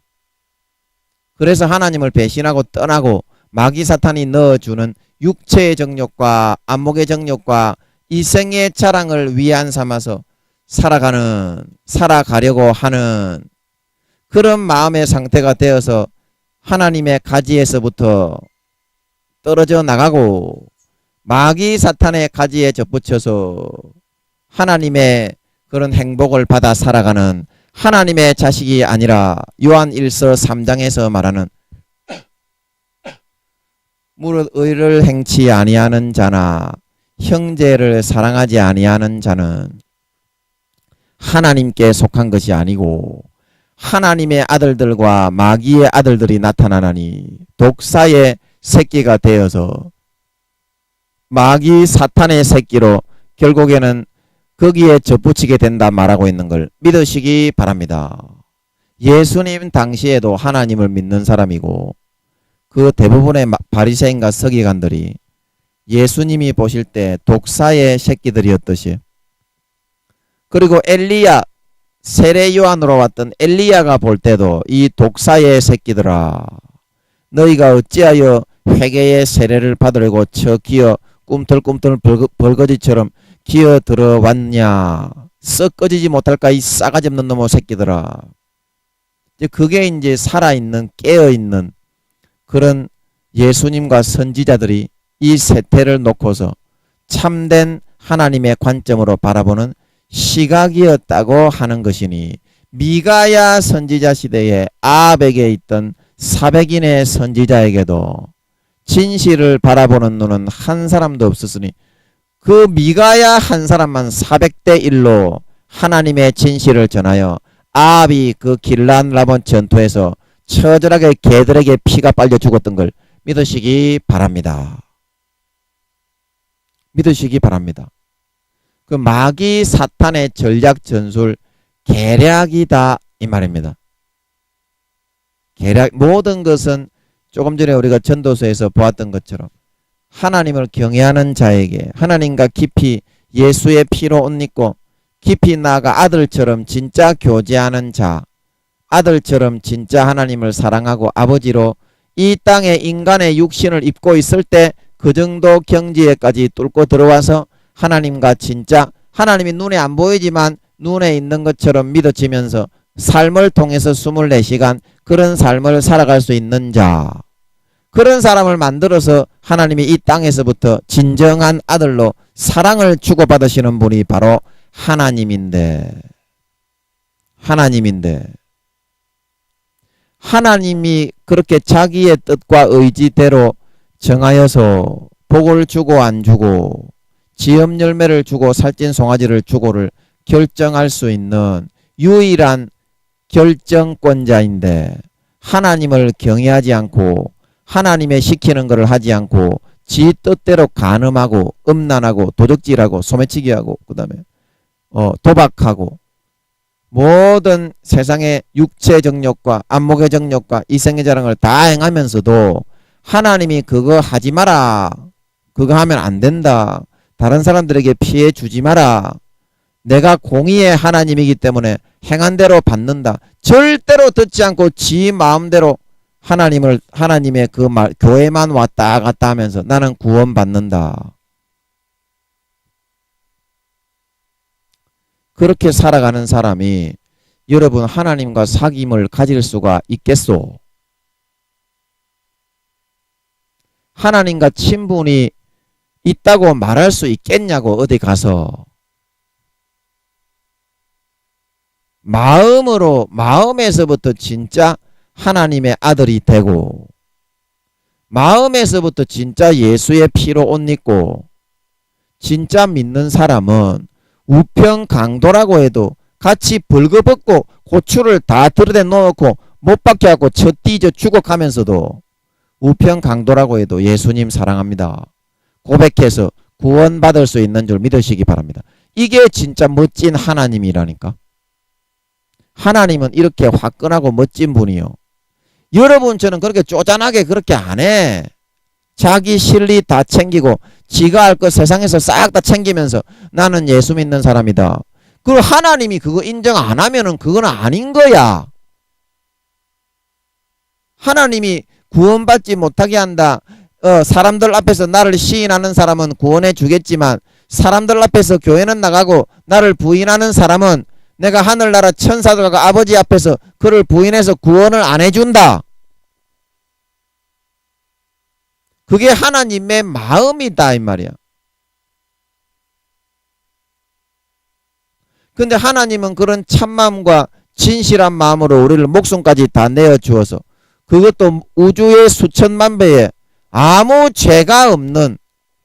그래서 하나님을 배신하고 떠나고 마귀 사탄이 넣어주는 육체의 정욕과 안목의 정욕과 이생의 자랑을 위안 삼아서 살아가려고 하는 그런 마음의 상태가 되어서 하나님의 가지에서부터 떨어져 나가고 마귀 사탄의 가지에 접붙여서 하나님의 그런 행복을 받아 살아가는 하나님의 자식이 아니라 요한 1서 3장에서 말하는 무릇 의를 행치 아니하는 자나 형제를 사랑하지 아니하는 자는 하나님께 속한 것이 아니고 하나님의 아들들과 마귀의 아들들이 나타나나니 독사의 새끼가 되어서 마귀 사탄의 새끼로 결국에는 거기에 접붙이게 된다 말하고 있는 걸 믿으시기 바랍니다. 예수님 당시에도 하나님을 믿는 사람이고 그 대부분의 바리새인과 서기관들이 예수님이 보실 때 독사의 새끼들이었듯이 그리고 엘리야 세례 요한으로 왔던 엘리야가 볼 때도 이 독사의 새끼들아 너희가 어찌하여 회개의 세례를 받으려고 저 기어 꿈틀꿈틀 벌거지처럼 기어 들어왔냐 썩 꺼지지 못할까 이 싸가지 없는 놈의 새끼들아. 그게 이제 살아있는 깨어있는 그런 예수님과 선지자들이 이 세태를 놓고서 참된 하나님의 관점으로 바라보는 시각이었다고 하는 것이니 미가야 선지자 시대에 아합에게 있던 400인의 선지자에게도 진실을 바라보는 눈은 한 사람도 없었으니 그 미가야 한 사람만 400대 1로 하나님의 진실을 전하여 아합이 그 길란 라본 전투에서 처절하게 개들에게 피가 빨려 죽었던 걸 믿으시기 바랍니다. 믿으시기 바랍니다. 그 마귀 사탄의 전략 전술 계략이다 이 말입니다. 계략 모든 것은 조금 전에 우리가 전도서에서 보았던 것처럼 하나님을 경외하는 자에게 하나님과 깊이 예수의 피로 옷 입고 깊이 나아가 아들처럼 진짜 교제하는 자 아들처럼 진짜 하나님을 사랑하고 아버지로 이 땅에 인간의 육신을 입고 있을 때 그 정도 경지에까지 뚫고 들어와서 하나님과 진짜 하나님이 눈에 안 보이지만 눈에 있는 것처럼 믿어지면서 삶을 통해서 24시간 그런 삶을 살아갈 수 있는 자 그런 사람을 만들어서 하나님이 이 땅에서부터 진정한 아들로 사랑을 주고받으시는 분이 바로 하나님인데 하나님이 그렇게 자기의 뜻과 의지대로 정하여서 복을 주고 안 주고 지음 열매를 주고 살찐 송아지를 주고를 결정할 수 있는 유일한 결정권자인데 하나님을 경외하지 않고 하나님의 시키는 것을 하지 않고 지 뜻대로 간음하고 음란하고 도적질하고 소매치기하고 그 다음에 도박하고 모든 세상의 육체 정욕과 안목의 정욕과 이성의 자랑을 다 행하면서도 하나님이 그거 하지 마라. 그거 하면 안 된다. 다른 사람들에게 피해 주지 마라. 내가 공의의 하나님이기 때문에 행한 대로 받는다. 절대로 듣지 않고 지 마음대로 하나님의 그 말, 교회만 왔다 갔다 하면서 나는 구원받는다. 그렇게 살아가는 사람이 여러분 하나님과 사귐을 가질 수가 있겠소? 하나님과 친분이 있다고 말할 수 있겠냐고 어디 가서. 마음에서부터 진짜 하나님의 아들이 되고 마음에서부터 진짜 예수의 피로 옷 입고 진짜 믿는 사람은 우평강도라고 해도 같이 벌거벗고 고추를 다 들여대 놓고 못 박혀갖고 젖뒤져 죽어가면서도 우평강도라고 해도 예수님 사랑합니다. 고백해서 구원받을 수 있는 줄 믿으시기 바랍니다. 이게 진짜 멋진 하나님이라니까. 하나님은 이렇게 화끈하고 멋진 분이요. 여러분처럼 그렇게 쪼잔하게 그렇게 안 해. 자기 실리 다 챙기고 지가 할 것 세상에서 싹 다 챙기면서 나는 예수 믿는 사람이다. 그 하나님이 그거 인정 안 하면은 그건 아닌 거야. 하나님이 구원받지 못하게 한다. 사람들 앞에서 나를 시인하는 사람은 구원해 주겠지만 사람들 앞에서 교회는 나가고 나를 부인하는 사람은 내가 하늘나라 천사들과 아버지 앞에서 그를 부인해서 구원을 안 해준다. 그게 하나님의 마음이다 이 말이야. 근데 하나님은 그런 참마음과 진실한 마음으로 우리를 목숨까지 다 내어주어서 그것도 우주의 수천만 배에 아무 죄가 없는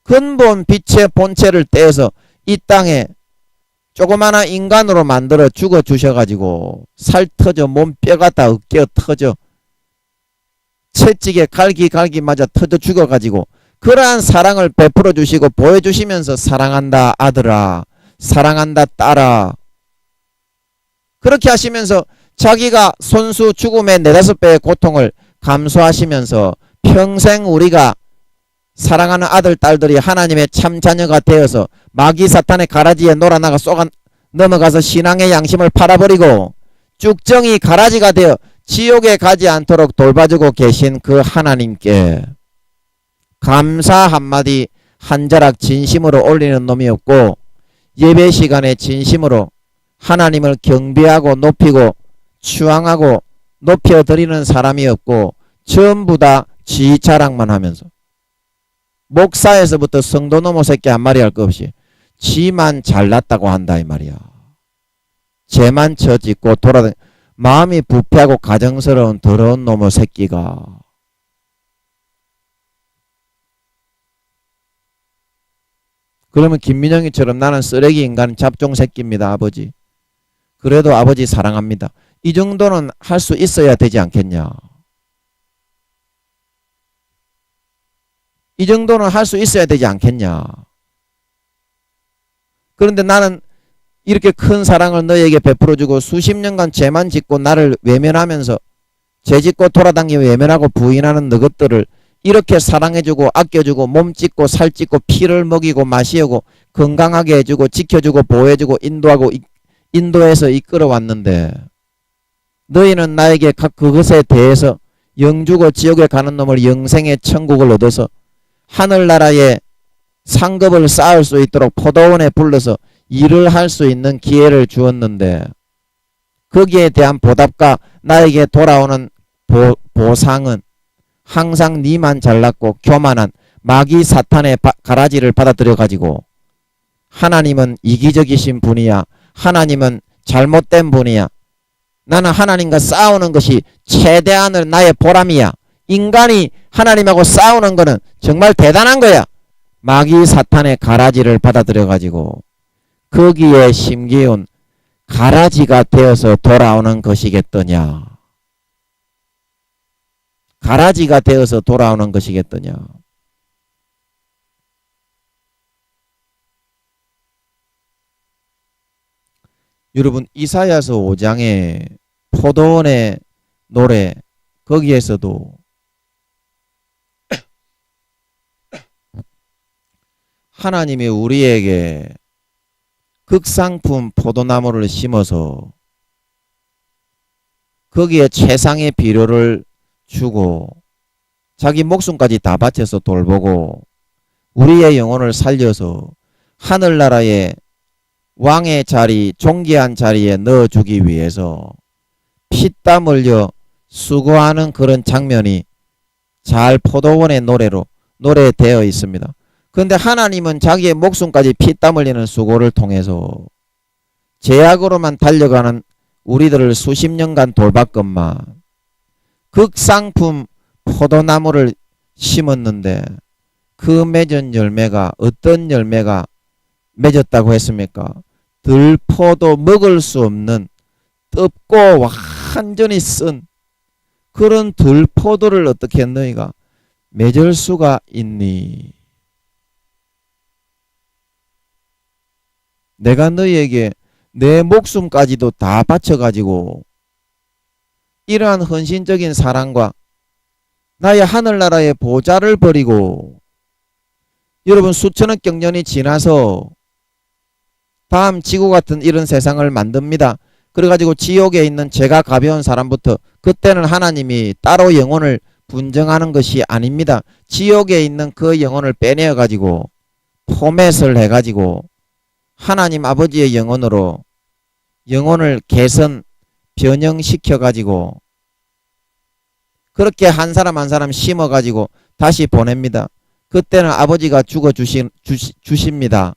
근본 빛의 본체를 떼어서 이 땅에 조그마한 인간으로 만들어 죽어 주셔가지고 살 터져 몸 뼈가 다 으깨어 터져 채찍에 갈기 맞아 터져 죽어가지고 그러한 사랑을 베풀어 주시고 보여주시면서 사랑한다 아들아 사랑한다 딸아 그렇게 하시면서 자기가 손수 죽음의 4-5배의 고통을 감수하시면서 평생 우리가 사랑하는 아들 딸들이 하나님의 참 자녀가 되어서 마귀 사탄의 가라지에 놀아나가 넘어가서 신앙의 양심을 팔아버리고 쭉정이 가라지가 되어 지옥에 가지 않도록 돌봐주고 계신 그 하나님께 감사 한마디 한 자락 진심으로 올리는 놈이 없고 예배 시간에 진심으로 하나님을 경배하고 높이고 추앙하고 높여드리는 사람이 없고 전부 다 지 자랑만 하면서 목사에서부터 성도 노모 새끼 한 마리 할 것 없이 지만 잘났다고 한다 이 말이야. 죄만 처짓고 마음이 부패하고 가정스러운 더러운 노모 새끼가. 그러면 김민영이처럼 나는 쓰레기 인간 잡종 새끼입니다 아버지. 그래도 아버지 사랑합니다. 이 정도는 할 수 있어야 되지 않겠냐. 이 정도는 할 수 있어야 되지 않겠냐. 그런데 나는 이렇게 큰 사랑을 너에게 베풀어주고 수십 년간 죄만 짓고 나를 외면하면서 죄 짓고 돌아다니며 외면하고 부인하는 너것들을 이렇게 사랑해주고 아껴주고 몸 찢고 살 찢고 피를 먹이고 마시고 건강하게 해주고 지켜주고 보호해주고 인도해서 이끌어왔는데 너희는 나에게 각 그것에 대해서 영주고 지옥에 가는 놈을 영생의 천국을 얻어서 하늘나라에 상급을 쌓을 수 있도록 포도원에 불러서 일을 할 수 있는 기회를 주었는데 거기에 대한 보답과 나에게 돌아오는 보상은 항상 니만 잘났고 교만한 마귀 사탄의 가라지를 받아들여 가지고 하나님은 이기적이신 분이야. 하나님은 잘못된 분이야. 나는 하나님과 싸우는 것이 최대한의 나의 보람이야. 인간이 하나님하고 싸우는 거는 정말 대단한 거야. 마귀 사탄의 가라지를 받아들여 가지고 거기에 심기운 가라지가 되어서 돌아오는 것이겠더냐. 가라지가 되어서 돌아오는 것이겠더냐. 여러분 이사야서 5장에 포도원의 노래 거기에서도 하나님이 우리에게 극상품 포도나무를 심어서 거기에 최상의 비료를 주고 자기 목숨까지 다 바쳐서 돌보고 우리의 영혼을 살려서 하늘나라의 왕의 자리, 존귀한 자리에 넣어주기 위해서 피땀 흘려 수고하는 그런 장면이 잘 포도원의 노래로 노래되어 있습니다. 그런데 하나님은 자기의 목숨까지 피땀 흘리는 수고를 통해서 제약으로만 달려가는 우리들을 수십 년간 돌봤건만 극상품 포도나무를 심었는데 그 맺은 열매가 어떤 열매가 맺었다고 했습니까? 들포도 먹을 수 없는 뜯고 완전히 쓴 그런 들포도를 어떻게 너희가 맺을 수가 있니? 내가 너희에게 내 목숨까지도 다 바쳐가지고 이러한 헌신적인 사랑과 나의 하늘나라의 보좌를 버리고 여러분 수천억 경년이 지나서 다음 지구 같은 이런 세상을 만듭니다. 그래가지고 지옥에 있는 죄가 가벼운 사람부터 그때는 하나님이 따로 영혼을 분정하는 것이 아닙니다. 지옥에 있는 그 영혼을 빼내어가지고 포맷을 해가지고 하나님 아버지의 영혼으로 영혼을 개선 변형시켜가지고 그렇게 한 사람 한 사람 심어가지고 다시 보냅니다. 그때는 아버지가 주십니다.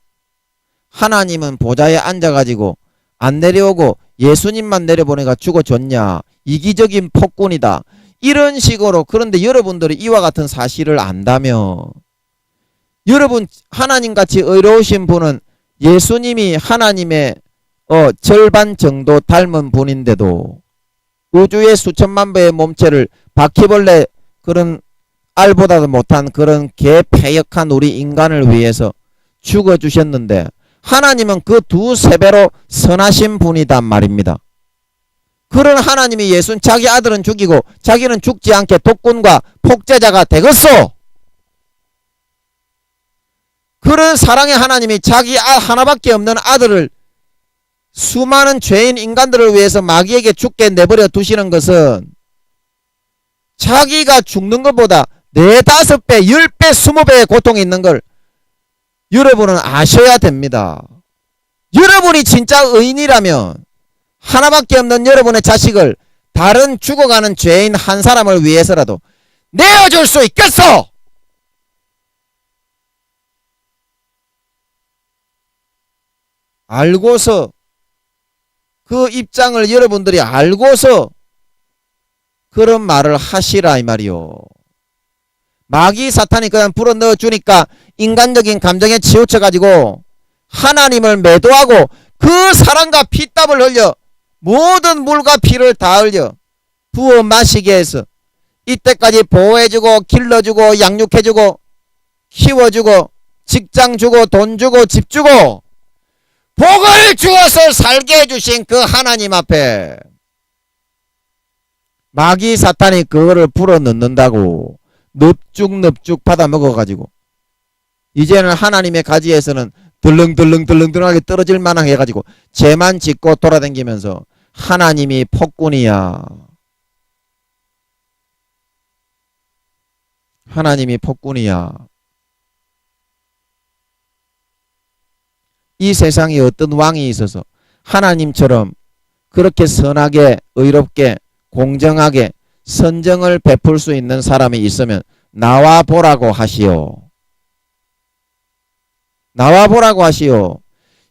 하나님은 보좌에 앉아가지고 안 내려오고 예수님만 내려보내가 죽어줬냐? 이기적인 폭군이다. 이런 식으로. 그런데 여러분들이 이와 같은 사실을 안다면 여러분 하나님같이 의로우신 분은 예수님이 하나님의 절반 정도 닮은 분인데도 우주의 수천만 배의 몸체를 바퀴벌레 그런 알보다도 못한 그런 개폐역한 우리 인간을 위해서 죽어주셨는데 하나님은 그 두세 배로 선하신 분이단 말입니다. 그런 하나님이 예수는 자기 아들은 죽이고 자기는 죽지 않게 독군과 폭제자가 되겠소. 그런 사랑의 하나님이 자기 하나밖에 없는 아들을 수많은 죄인 인간들을 위해서 마귀에게 죽게 내버려 두시는 것은 자기가 죽는 것보다 4, 5배, 10배, 20배의 고통이 있는 걸 여러분은 아셔야 됩니다. 여러분이 진짜 의인이라면 하나밖에 없는 여러분의 자식을 다른 죽어가는 죄인 한 사람을 위해서라도 내어줄 수 있겠어? 알고서 그 입장을 여러분들이 알고서 그런 말을 하시라 이 말이요. 마귀 사탄이 그냥 불어넣어 주니까 인간적인 감정에 치우쳐 가지고 하나님을 매도하고 그 사랑과 피땀을 흘려 모든 물과 피를 다 흘려 부어 마시게 해서 이때까지 보호해주고 길러주고 양육해주고 키워주고 직장 주고 돈 주고 집 주고 복을 주어서 살게 해주신 그 하나님 앞에 마귀 사탄이 그거를 불어넣는다고 넙죽넙죽 받아먹어가지고 이제는 하나님의 가지에서는 들렁들렁하게 떨어질 만한 해가지고 죄만 짓고 돌아다니면서 하나님이 폭군이야. 하나님이 폭군이야. 이 세상에 어떤 왕이 있어서 하나님처럼 그렇게 선하게 의롭게 공정하게 선정을 베풀 수 있는 사람이 있으면 나와 보라고 하시오. 나와 보라고 하시오.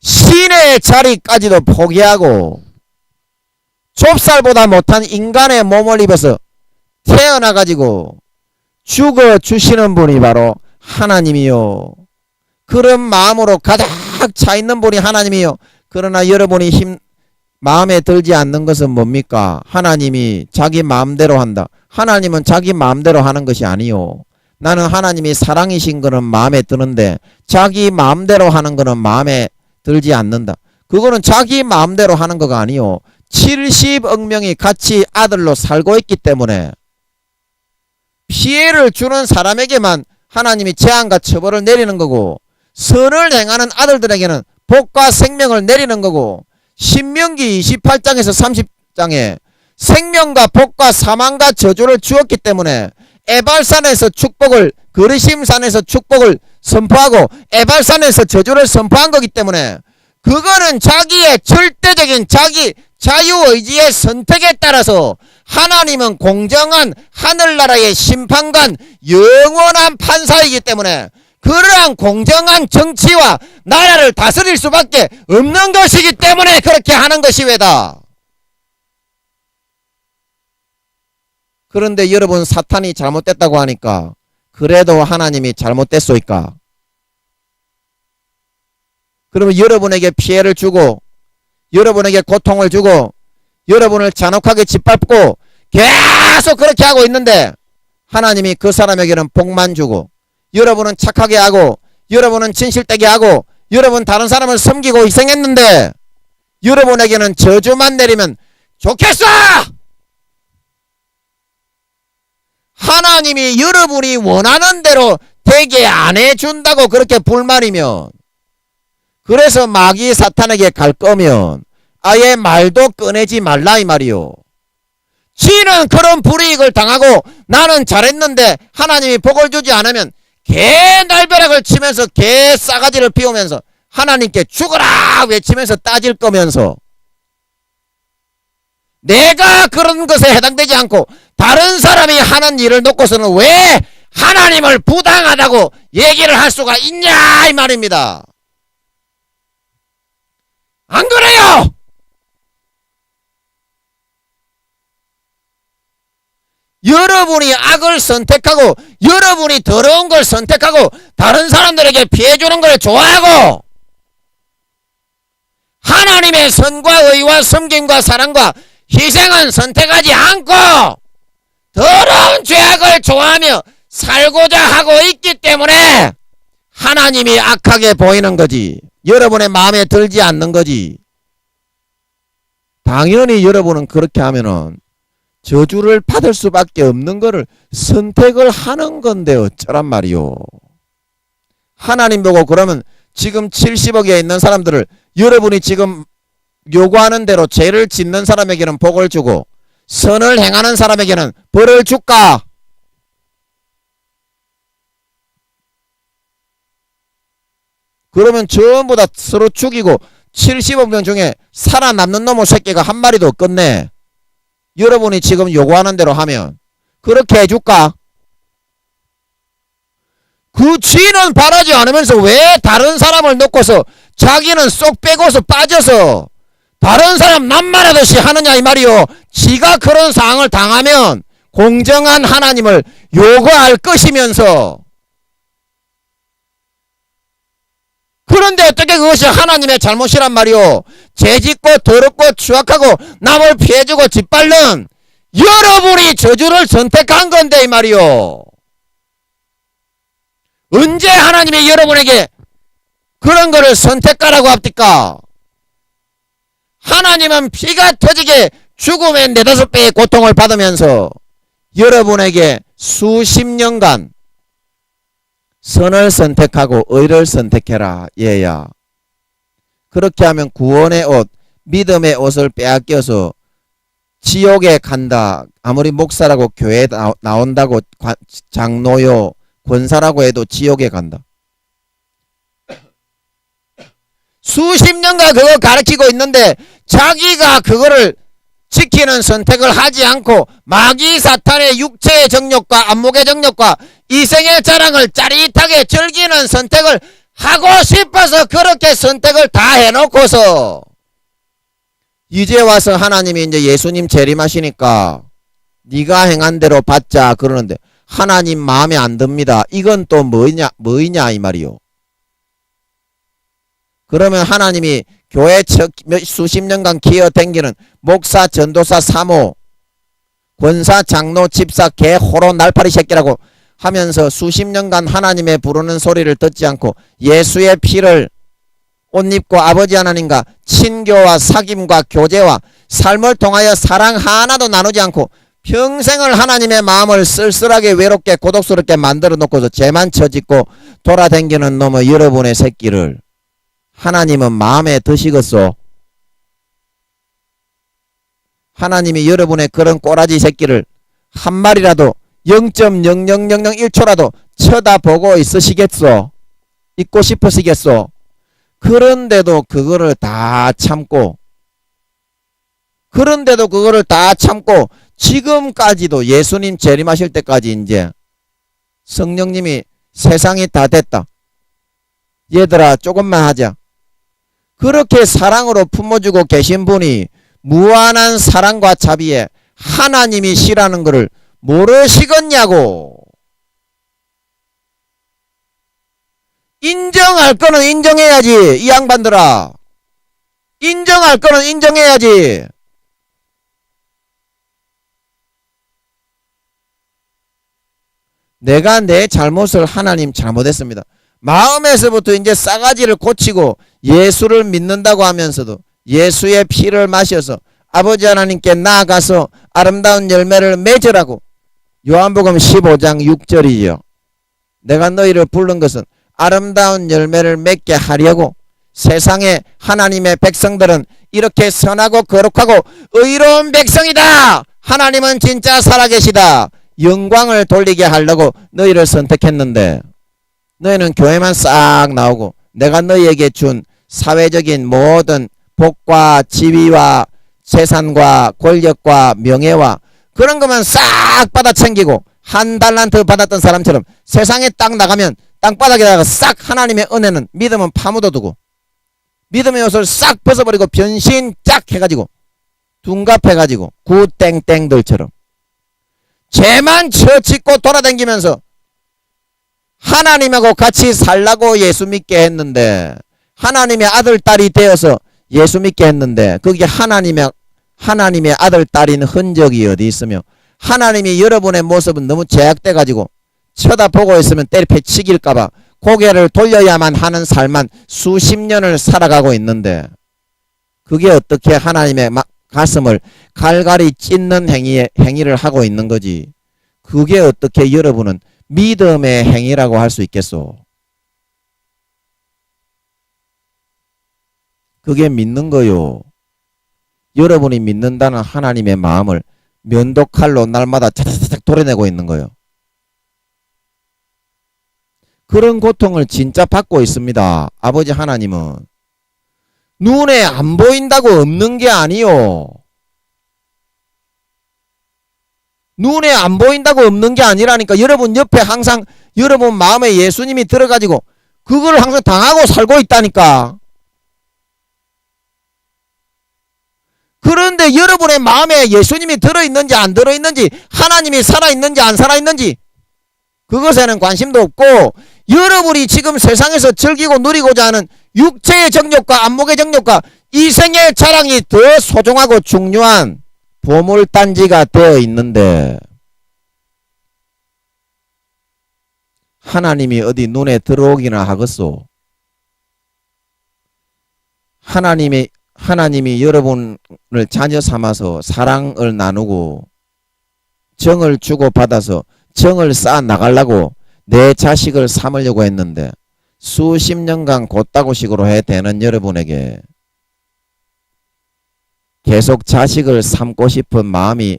신의 자리까지도 포기하고 좁쌀보다 못한 인간의 몸을 입어서 태어나가지고 죽어주시는 분이 바로 하나님이요. 그런 마음으로 가득 차 있는 분이 하나님이요. 그러나 여러분이 마음에 들지 않는 것은 뭡니까? 하나님이 자기 마음대로 한다. 하나님은 자기 마음대로 하는 것이 아니요. 나는 하나님이 사랑이신 거는 마음에 드는데 자기 마음대로 하는 거는 마음에 들지 않는다. 그거는 자기 마음대로 하는 거가 아니요. 70억 명이 같이 아들로 살고 있기 때문에 피해를 주는 사람에게만 하나님이 재앙과 처벌을 내리는 거고, 선을 행하는 아들들에게는 복과 생명을 내리는 거고, 신명기 28장에서 30장에 생명과 복과 사망과 저주를 주었기 때문에 에발산에서 축복을, 그리심산에서 축복을 선포하고 에발산에서 저주를 선포한 거기 때문에 그거는 자기의 절대적인 자기 자유의지의 선택에 따라서 하나님은 공정한 하늘나라의 심판관, 영원한 판사이기 때문에 그러한 공정한 정치와 나라를 다스릴 수밖에 없는 것이기 때문에 그렇게 하는 것이 왜다. 그런데 여러분, 사탄이 잘못됐다고 하니까 그래도 하나님이 잘못됐소이까? 그러면 여러분에게 피해를 주고 여러분에게 고통을 주고 여러분을 잔혹하게 짓밟고 계속 그렇게 하고 있는데 하나님이 그 사람에게는 복만 주고, 여러분은 착하게 하고 여러분은 진실되게 하고 여러분 다른 사람을 섬기고 희생했는데 여러분에게는 저주만 내리면 좋겠어! 하나님이 여러분이 원하는 대로 되게 안 해준다고 그렇게 불만이면, 그래서 마귀 사탄에게 갈 거면 아예 말도 꺼내지 말라 이 말이요. 지는 그런 불이익을 당하고 나는 잘했는데 하나님이 복을 주지 않으면 개 날벼락을 치면서 개 싸가지를 피우면서 하나님께 죽어라 외치면서 따질 거면서, 내가 그런 것에 해당되지 않고 다른 사람이 하는 일을 놓고서는 왜 하나님을 부당하다고 얘기를 할 수가 있냐 이 말입니다. 안 그래요? 여러분이 악을 선택하고 여러분이 더러운 걸 선택하고 다른 사람들에게 피해주는 걸 좋아하고 하나님의 선과 의와 섬김과 사랑과 희생은 선택하지 않고 더러운 죄악을 좋아하며 살고자 하고 있기 때문에 하나님이 악하게 보이는 거지, 여러분의 마음에 들지 않는 거지. 당연히 여러분은 그렇게 하면은 저주를 받을 수밖에 없는 거를 선택을 하는 건데 어쩌란 말이요. 하나님 보고 그러면 지금 70억에 있는 사람들을 여러분이 지금 요구하는 대로 죄를 짓는 사람에게는 복을 주고 선을 행하는 사람에게는 벌을 줄까? 그러면 전부 다 서로 죽이고 70억 명 중에 살아남는 놈의 새끼가 한 마리도 없겠네. 여러분이 지금 요구하는 대로 하면 그렇게 해줄까? 그 죄는 바라지 않으면서 왜 다른 사람을 놓고서 자기는 쏙 빼고서 빠져서 다른 사람 남말하듯이 하느냐 이 말이요. 지가 그런 상황을 당하면 공정한 하나님을 요구할 것이면서, 그런데 어떻게 그것이 하나님의 잘못이란 말이요. 죄짓고 더럽고 추악하고 남을 피해주고 짓밟는 여러분이 저주를 선택한 건데 이 말이요. 언제 하나님이 여러분에게 그런 거를 선택하라고 합니까? 하나님은 피가 터지게 죽음의 4-5배의 고통을 받으면서 여러분에게 수십 년간 선을 선택하고 의를 선택해라 얘야. 그렇게 하면 구원의 옷, 믿음의 옷을 빼앗겨서 지옥에 간다. 아무리 목사라고 교회에 나온다고 장로요 권사라고 해도 지옥에 간다. 수십 년간 그거 가르치고 있는데 자기가 그거를 지키는 선택을 하지 않고 마귀 사탄의 육체의 정욕과 안목의 정욕과 이생의 자랑을 짜릿하게 즐기는 선택을 하고 싶어서 그렇게 선택을 다 해놓고서 이제 와서 하나님이 이제 예수님 재림하시니까 네가 행한 대로 받자 그러는데 하나님 마음에 안 듭니다. 이건 또 뭐이냐 이 말이요. 그러면 하나님이 교회 수십 년간 기어댕기는 목사, 전도사, 사모, 권사, 장로, 집사, 개, 호로, 날파리 새끼라고 하면서 수십 년간 하나님의 부르는 소리를 듣지 않고 예수의 피를 옷 입고 아버지 하나님과 친교와 사귐과 교제와 삶을 통하여 사랑 하나도 나누지 않고 평생을 하나님의 마음을 쓸쓸하게 외롭게 고독스럽게 만들어 놓고서 죄만 처짓고 돌아다니는 놈의 여러분의 새끼를 하나님은 마음에 드시겠소? 하나님이 여러분의 그런 꼬라지 새끼를 한 마리라도 0.00001초라도 쳐다보고 있으시겠소? 있고 싶으시겠소? 그런데도 그거를 다 참고 지금까지도 예수님 재림하실 때까지 이제 성령님이 세상이 다 됐다. 얘들아 조금만 하자. 그렇게 사랑으로 품어주고 계신 분이 무한한 사랑과 자비에 하나님이시라는 것을 모르시겠냐고. 인정할 거는 인정해야지. 이 양반들아. 인정할 거는 인정해야지. 내가 내 잘못을 하나님 잘못했습니다. 마음에서부터 이제 싸가지를 고치고 예수를 믿는다고 하면서도 예수의 피를 마셔서 아버지 하나님께 나아가서 아름다운 열매를 맺으라고. 요한복음 15장 6절이죠. 내가 너희를 부른 것은 아름다운 열매를 맺게 하려고. 세상에 하나님의 백성들은 이렇게 선하고 거룩하고 의로운 백성이다. 하나님은 진짜 살아계시다. 영광을 돌리게 하려고 너희를 선택했는데 너희는 교회만 싹 나오고 내가 너희에게 준 사회적인 모든 복과 지위와 재산과 권력과 명예와 그런 것만 싹 받아 챙기고 한 달란트 받았던 사람처럼 세상에 딱 나가면 땅바닥에다가 싹 하나님의 은혜는 믿음은 파묻어두고 믿음의 옷을 싹 벗어버리고 변신 쫙 해가지고 둔갑해가지고 구땡땡들처럼 죄만 처짓고 돌아다니면서 하나님하고 같이 살라고 예수 믿게 했는데 하나님의 아들 딸이 되어서 예수 믿게 했는데 거기에 하나님의 아들 딸인 흔적이 어디 있으며 하나님이 여러분의 모습은 너무 제약돼 가지고 쳐다보고 있으면 때려치길까봐 고개를 돌려야만 하는 삶만 수십 년을 살아가고 있는데 그게 어떻게 하나님의 가슴을 갈갈이 찢는 행위를 하고 있는 거지. 그게 어떻게 여러분은 믿음의 행위라고 할 수 있겠소? 그게 믿는 거요. 여러분이 믿는다는 하나님의 마음을 면도칼로 날마다 차차차차 도려내고 있는 거요. 그런 고통을 진짜 받고 있습니다. 아버지 하나님은. 눈에 안 보인다고 없는 게 아니요. 눈에 안 보인다고 없는 게 아니라니까. 여러분 옆에 항상 여러분 마음에 예수님이 들어가지고 그걸 항상 당하고 살고 있다니까. 그런데 여러분의 마음에 예수님이 들어있는지 안 들어있는지 하나님이 살아있는지 안 살아있는지 그것에는 관심도 없고 여러분이 지금 세상에서 즐기고 누리고자 하는 육체의 정욕과 안목의 정욕과 이생의 자랑이 더 소중하고 중요한 보물단지가 되어 있는데 하나님이 어디 눈에 들어오기나 하겠소? 하나님이 여러분을 자녀 삼아서 사랑을 나누고 정을 주고받아서 정을 쌓아 나가려고 내 자식을 삼으려고 했는데 수십 년간 곧다구식으로 해대는 여러분에게 계속 자식을 삼고 싶은 마음이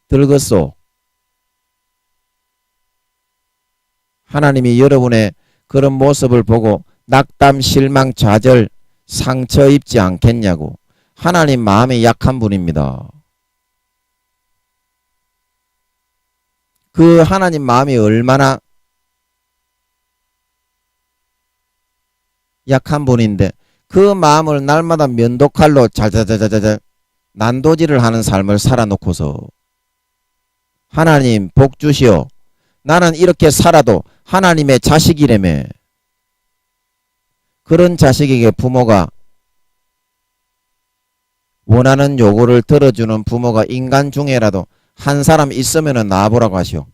들겠소? 하나님이 여러분의 그런 모습을 보고 낙담, 실망, 좌절, 상처 입지 않겠냐고. 하나님 마음이 약한 분입니다. 그 하나님 마음이 얼마나 약한 분인데 그 마음을 날마다 면도칼로 잘잘잘잘잘 난도질을 하는 삶을 살아놓고서 하나님 복 주시오. 나는 이렇게 살아도 하나님의 자식이라며. 그런 자식에게 부모가 원하는 요구를 들어주는 부모가 인간 중에라도 한 사람 있으면 나와보라고 하시오.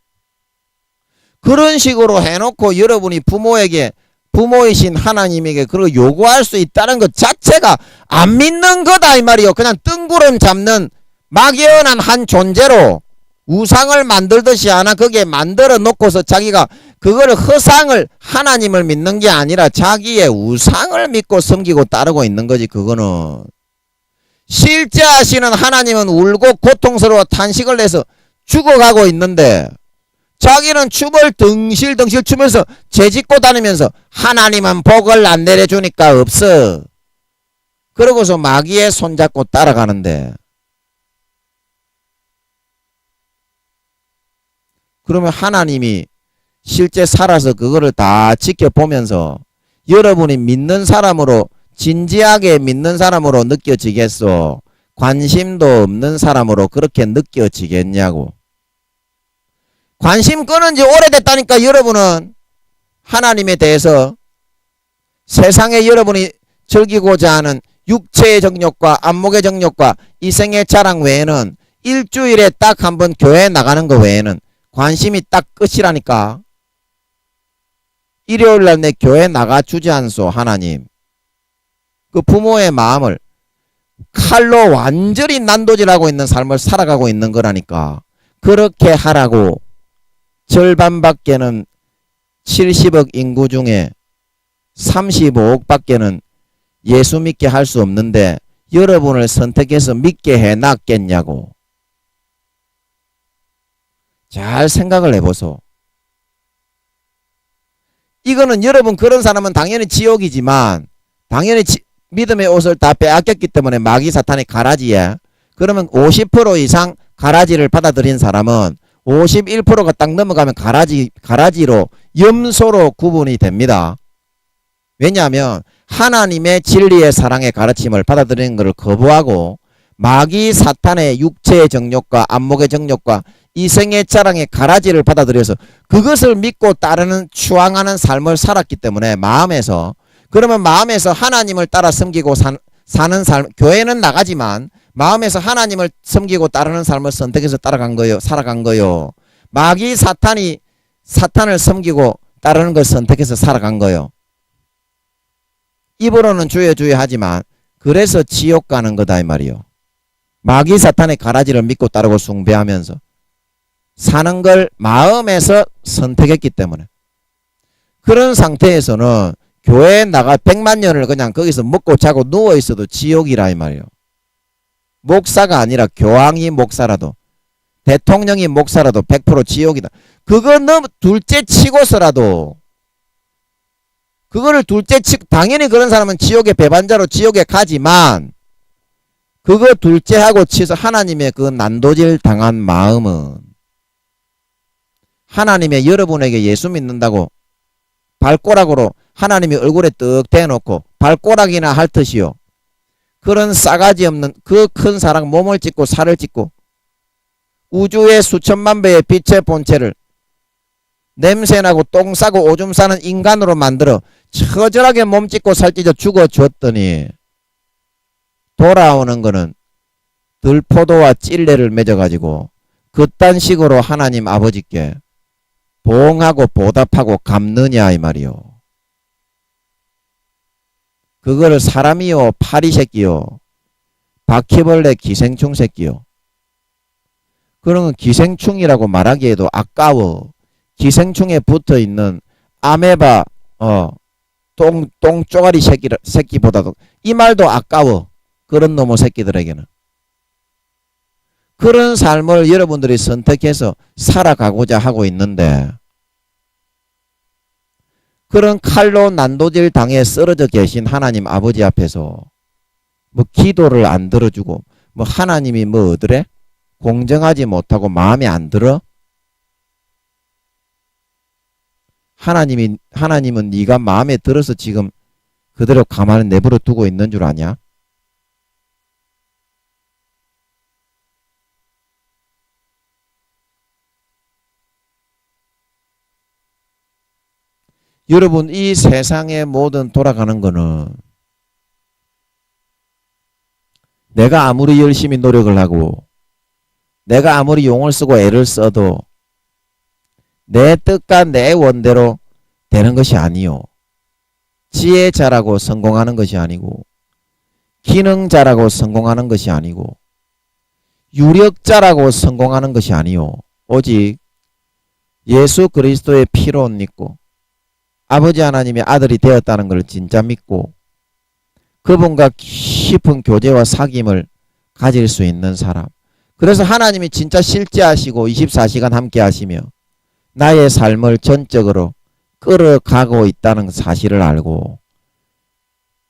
그런 식으로 해놓고 여러분이 부모에게 부모이신 하나님에게 그걸 요구할 수 있다는 것 자체가 안 믿는 거다 이 말이요. 그냥 뜬구름 잡는 막연한 한 존재로 우상을 만들듯이 하나 거기에 만들어 놓고서 자기가 그거를 허상을 하나님을 믿는 게 아니라 자기의 우상을 믿고 섬기고 따르고 있는 거지. 그거는 실제 하시는 하나님은 울고 고통스러워 탄식을 내서 죽어가고 있는데 자기는 춤을 덩실덩실 추면서 재짓고 다니면서 하나님은 복을 안 내려주니까 없어. 그러고서 마귀의 손잡고 따라가는데 그러면 하나님이 실제 살아서 그거를 다 지켜보면서 여러분이 믿는 사람으로 진지하게 믿는 사람으로 느껴지겠소? 관심도 없는 사람으로 그렇게 느껴지겠냐고. 관심 끄는 지 오래됐다니까. 여러분은 하나님에 대해서 세상에 여러분이 즐기고자 하는 육체의 정욕과 안목의 정욕과 이생의 자랑 외에는 일주일에 딱 한 번 교회 나가는 거 외에는 관심이 딱 끝이라니까. 일요일날 내 교회 나가주지 않소 하나님. 그 부모의 마음을 칼로 완전히 난도질하고 있는 삶을 살아가고 있는 거라니까. 그렇게 하라고 절반밖에는 70억 인구 중에 35억 밖에는 예수 믿게 할 수 없는데 여러분을 선택해서 믿게 해놨겠냐고. 잘 생각을 해보소. 이거는 여러분 그런 사람은 당연히 지옥이지만 당연히 믿음의 옷을 다 빼앗겼기 때문에 마귀 사탄의 가라지에 그러면 50% 이상 가라지를 받아들인 사람은 51%가 딱 넘어가면 가라지로 염소로 구분이 됩니다. 왜냐하면 하나님의 진리의 사랑의 가르침을 받아들이는 것을 거부하고 마귀 사탄의 육체의 정욕과 안목의 정욕과 이생의 자랑의 가라지를 받아들여서 그것을 믿고 따르는 추앙하는 삶을 살았기 때문에 마음에서 그러면 마음에서 하나님을 따라 섬기고 사는 삶, 교회는 나가지만 마음에서 하나님을 섬기고 따르는 삶을 선택해서 따라간 거요, 살아간 거요. 마귀 사탄을 섬기고 따르는 걸 선택해서 살아간 거요. 입으로는 주여 주여 하지만 그래서 지옥 가는 거다 이 말이요. 마귀 사탄의 가라지를 믿고 따르고 숭배하면서 사는 걸 마음에서 선택했기 때문에 그런 상태에서는 교회에 나가 100만 년을 그냥 거기서 먹고 자고 누워있어도 지옥이라 이 말이요. 목사가 아니라 교황이 목사라도 대통령이 목사라도 100% 지옥이다. 그거 너무 둘째 치고서라도 그거를 둘째 치고 당연히 그런 사람은 지옥의 배반자로 지옥에 가지만 그거 둘째하고 치서 하나님의 그 난도질 당한 마음은 하나님의 여러분에게 예수 믿는다고 발꼬락으로 하나님이 얼굴에 떡 대놓고 발꼬락이나 할 듯이요. 그런 싸가지 없는 그 큰 사랑 몸을 찢고 살을 찢고 우주의 수천만 배의 빛의 본체를 냄새나고 똥 싸고 오줌 싸는 인간으로 만들어 처절하게 몸 찢고 살 찢어 죽어줬더니 돌아오는 거는 들포도와 찔레를 맺어가지고 그딴 식으로 하나님 아버지께 보응하고 보답하고 갚느냐 이 말이요. 그거를 사람이요 파리 새끼요 바퀴벌레 기생충 새끼요. 그런 건 기생충이라고 말하기에도 아까워. 기생충에 붙어있는 아메바 똥 쪼가리 새끼보다도 이 말도 아까워. 그런 놈의 새끼들에게는. 그런 삶을 여러분들이 선택해서 살아가고자 하고 있는데 그런 칼로 난도질 당해 쓰러져 계신 하나님 아버지 앞에서 뭐 기도를 안 들어주고 뭐 하나님이 뭐 어드래? 공정하지 못하고 마음에 안 들어? 하나님은 네가 마음에 들어서 지금 그대로 가만히 내버려 두고 있는 줄 아냐? 여러분 이 세상의 모든 돌아가는 거는 내가 아무리 열심히 노력을 하고 내가 아무리 용을 쓰고 애를 써도 내 뜻과 내 원대로 되는 것이 아니요. 지혜자라고 성공하는 것이 아니고, 기능자라고 성공하는 것이 아니고, 유력자라고 성공하는 것이 아니요. 오직 예수 그리스도의 피로 옷 입고 아버지 하나님의 아들이 되었다는 것을 진짜 믿고 그분과 깊은 교제와 사귐을 가질 수 있는 사람. 그래서 하나님이 진짜 실제하시고 24시간 함께 하시며 나의 삶을 전적으로 끌어가고 있다는 사실을 알고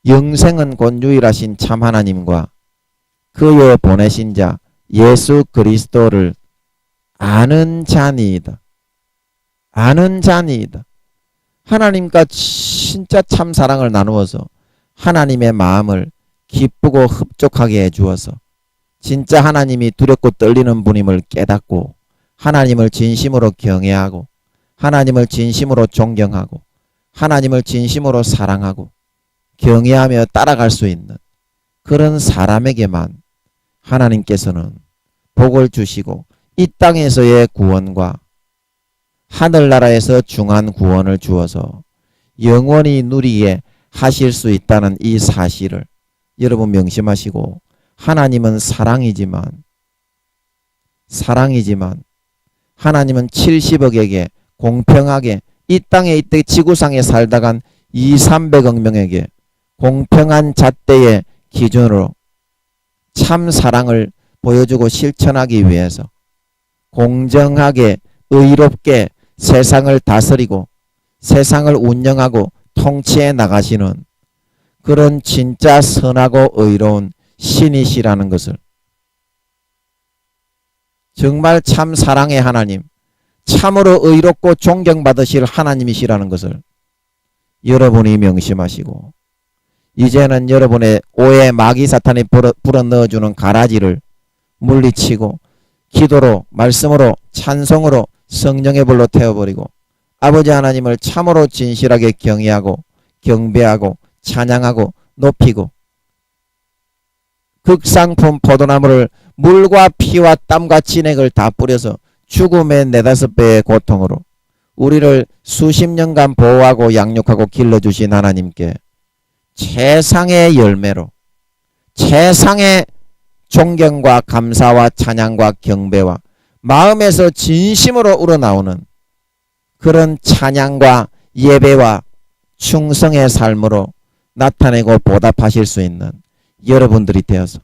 영생은 곧 유일하신 참 하나님과 그의 보내신 자 예수 그리스도를 아는 자니이다. 아는 자니이다. 하나님과 진짜 참 사랑을 나누어서 하나님의 마음을 기쁘고 흡족하게 해주어서 진짜 하나님이 두렵고 떨리는 분임을 깨닫고 하나님을 진심으로 경외하고 하나님을 진심으로 존경하고 하나님을 진심으로 사랑하고 경외하며 따라갈 수 있는 그런 사람에게만 하나님께서는 복을 주시고 이 땅에서의 구원과 하늘나라에서 중한 구원을 주어서 영원히 누리게 하실 수 있다는 이 사실을 여러분 명심하시고 하나님은 사랑이지만 하나님은 70억에게 공평하게 이 땅에 이때 지구상에 살다간 200~300억 명에게 공평한 잣대의 기준으로 참 사랑을 보여주고 실천하기 위해서 공정하게 의롭게 세상을 다스리고 세상을 운영하고 통치해 나가시는 그런 진짜 선하고 의로운 신이시라는 것을 정말 참 사랑의 하나님 참으로 의롭고 존경받으실 하나님이시라는 것을 여러분이 명심하시고 이제는 여러분의 오해 마귀 사탄이 불어넣어주는 가라지를 물리치고 기도로 말씀으로 찬송으로 성령의 불로 태워버리고 아버지 하나님을 참으로 진실하게 경외하고 경배하고 찬양하고 높이고 극상품 포도나무를 물과 피와 땀과 진액을 다 뿌려서 죽음의 4~5배의 고통으로 우리를 수십 년간 보호하고 양육하고 길러주신 하나님께 최상의 열매로 최상의 존경과 감사와 찬양과 경배와 마음에서 진심으로 우러나오는 그런 찬양과 예배와 충성의 삶으로 나타내고 보답하실 수 있는 여러분들이 되어서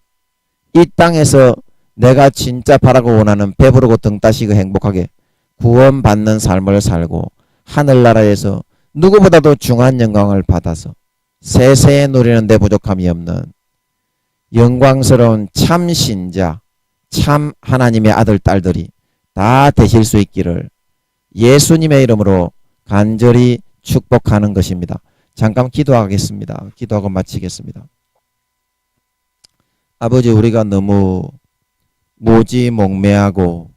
이 땅에서 내가 진짜 바라고 원하는 배부르고 등 따시고 행복하게 구원받는 삶을 살고 하늘나라에서 누구보다도 중한 영광을 받아서 세세에 누리는 데 부족함이 없는 영광스러운 참 신자 참 하나님의 아들 딸들이 다 되실 수 있기를 예수님의 이름으로 간절히 축복하는 것입니다. 잠깐 기도하겠습니다. 기도하고 마치겠습니다. 아버지, 우리가 너무 무지몽매하고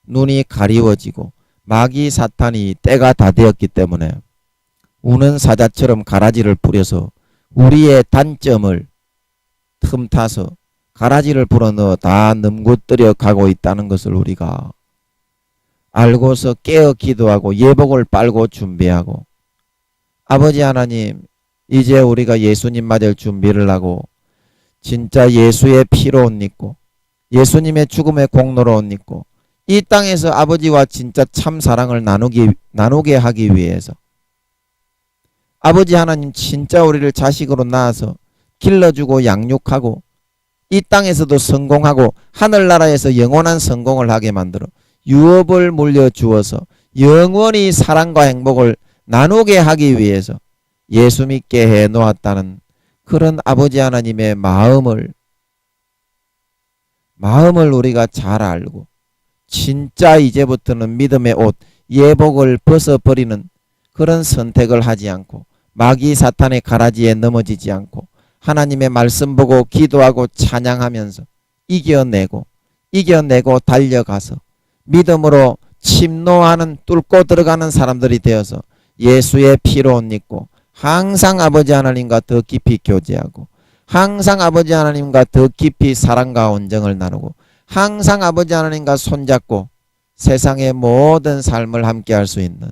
눈이 가리워지고 마귀 사탄이 때가 다 되었기 때문에 우는 사자처럼 가라지를 뿌려서 우리의 단점을 틈타서 가라지를 불어넣어 다 넘구뜨려 가고 있다는 것을 우리가 알고서 깨어 기도하고 예복을 빨고 준비하고 아버지 하나님, 이제 우리가 예수님 맞을 준비를 하고 진짜 예수의 피로 옷 입고 예수님의 죽음의 공로로 옷 입고 이 땅에서 아버지와 진짜 참 사랑을 나누게 하기 위해서 아버지 하나님 진짜 우리를 자식으로 낳아서 길러주고 양육하고 이 땅에서도 성공하고 하늘나라에서 영원한 성공을 하게 만들어 유업을 물려주어서 영원히 사랑과 행복을 나누게 하기 위해서 예수 믿게 해놓았다는 그런 아버지 하나님의 마음을 우리가 잘 알고 진짜 이제부터는 믿음의 옷 예복을 벗어버리는 그런 선택을 하지 않고 마귀 사탄의 가라지에 넘어지지 않고 하나님의 말씀 보고 기도하고 찬양하면서 이겨내고 달려가서 믿음으로 침노하는 뚫고 들어가는 사람들이 되어서 예수의 피로 옷 입고 항상 아버지 하나님과 더 깊이 교제하고 항상 아버지 하나님과 더 깊이 사랑과 온정을 나누고 항상 아버지 하나님과 손잡고 세상의 모든 삶을 함께 할 수 있는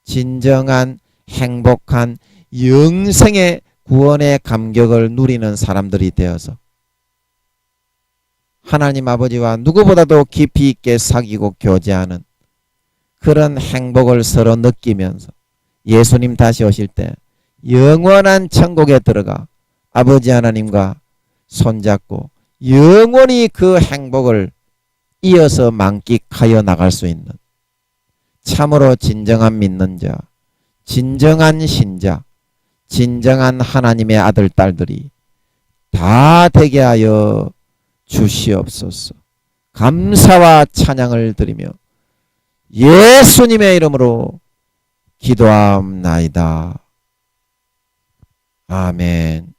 진정한 행복한 영생의 구원의 감격을 누리는 사람들이 되어서 하나님 아버지와 누구보다도 깊이 있게 사귀고 교제하는 그런 행복을 서로 느끼면서 예수님 다시 오실 때 영원한 천국에 들어가 아버지 하나님과 손잡고 영원히 그 행복을 이어서 만끽하여 나갈 수 있는 참으로 진정한 믿는 자, 진정한 신자, 진정한 하나님의 아들, 딸들이 다 되게 하여 주시옵소서. 감사와 찬양을 드리며 예수님의 이름으로 기도함나이다. 아멘.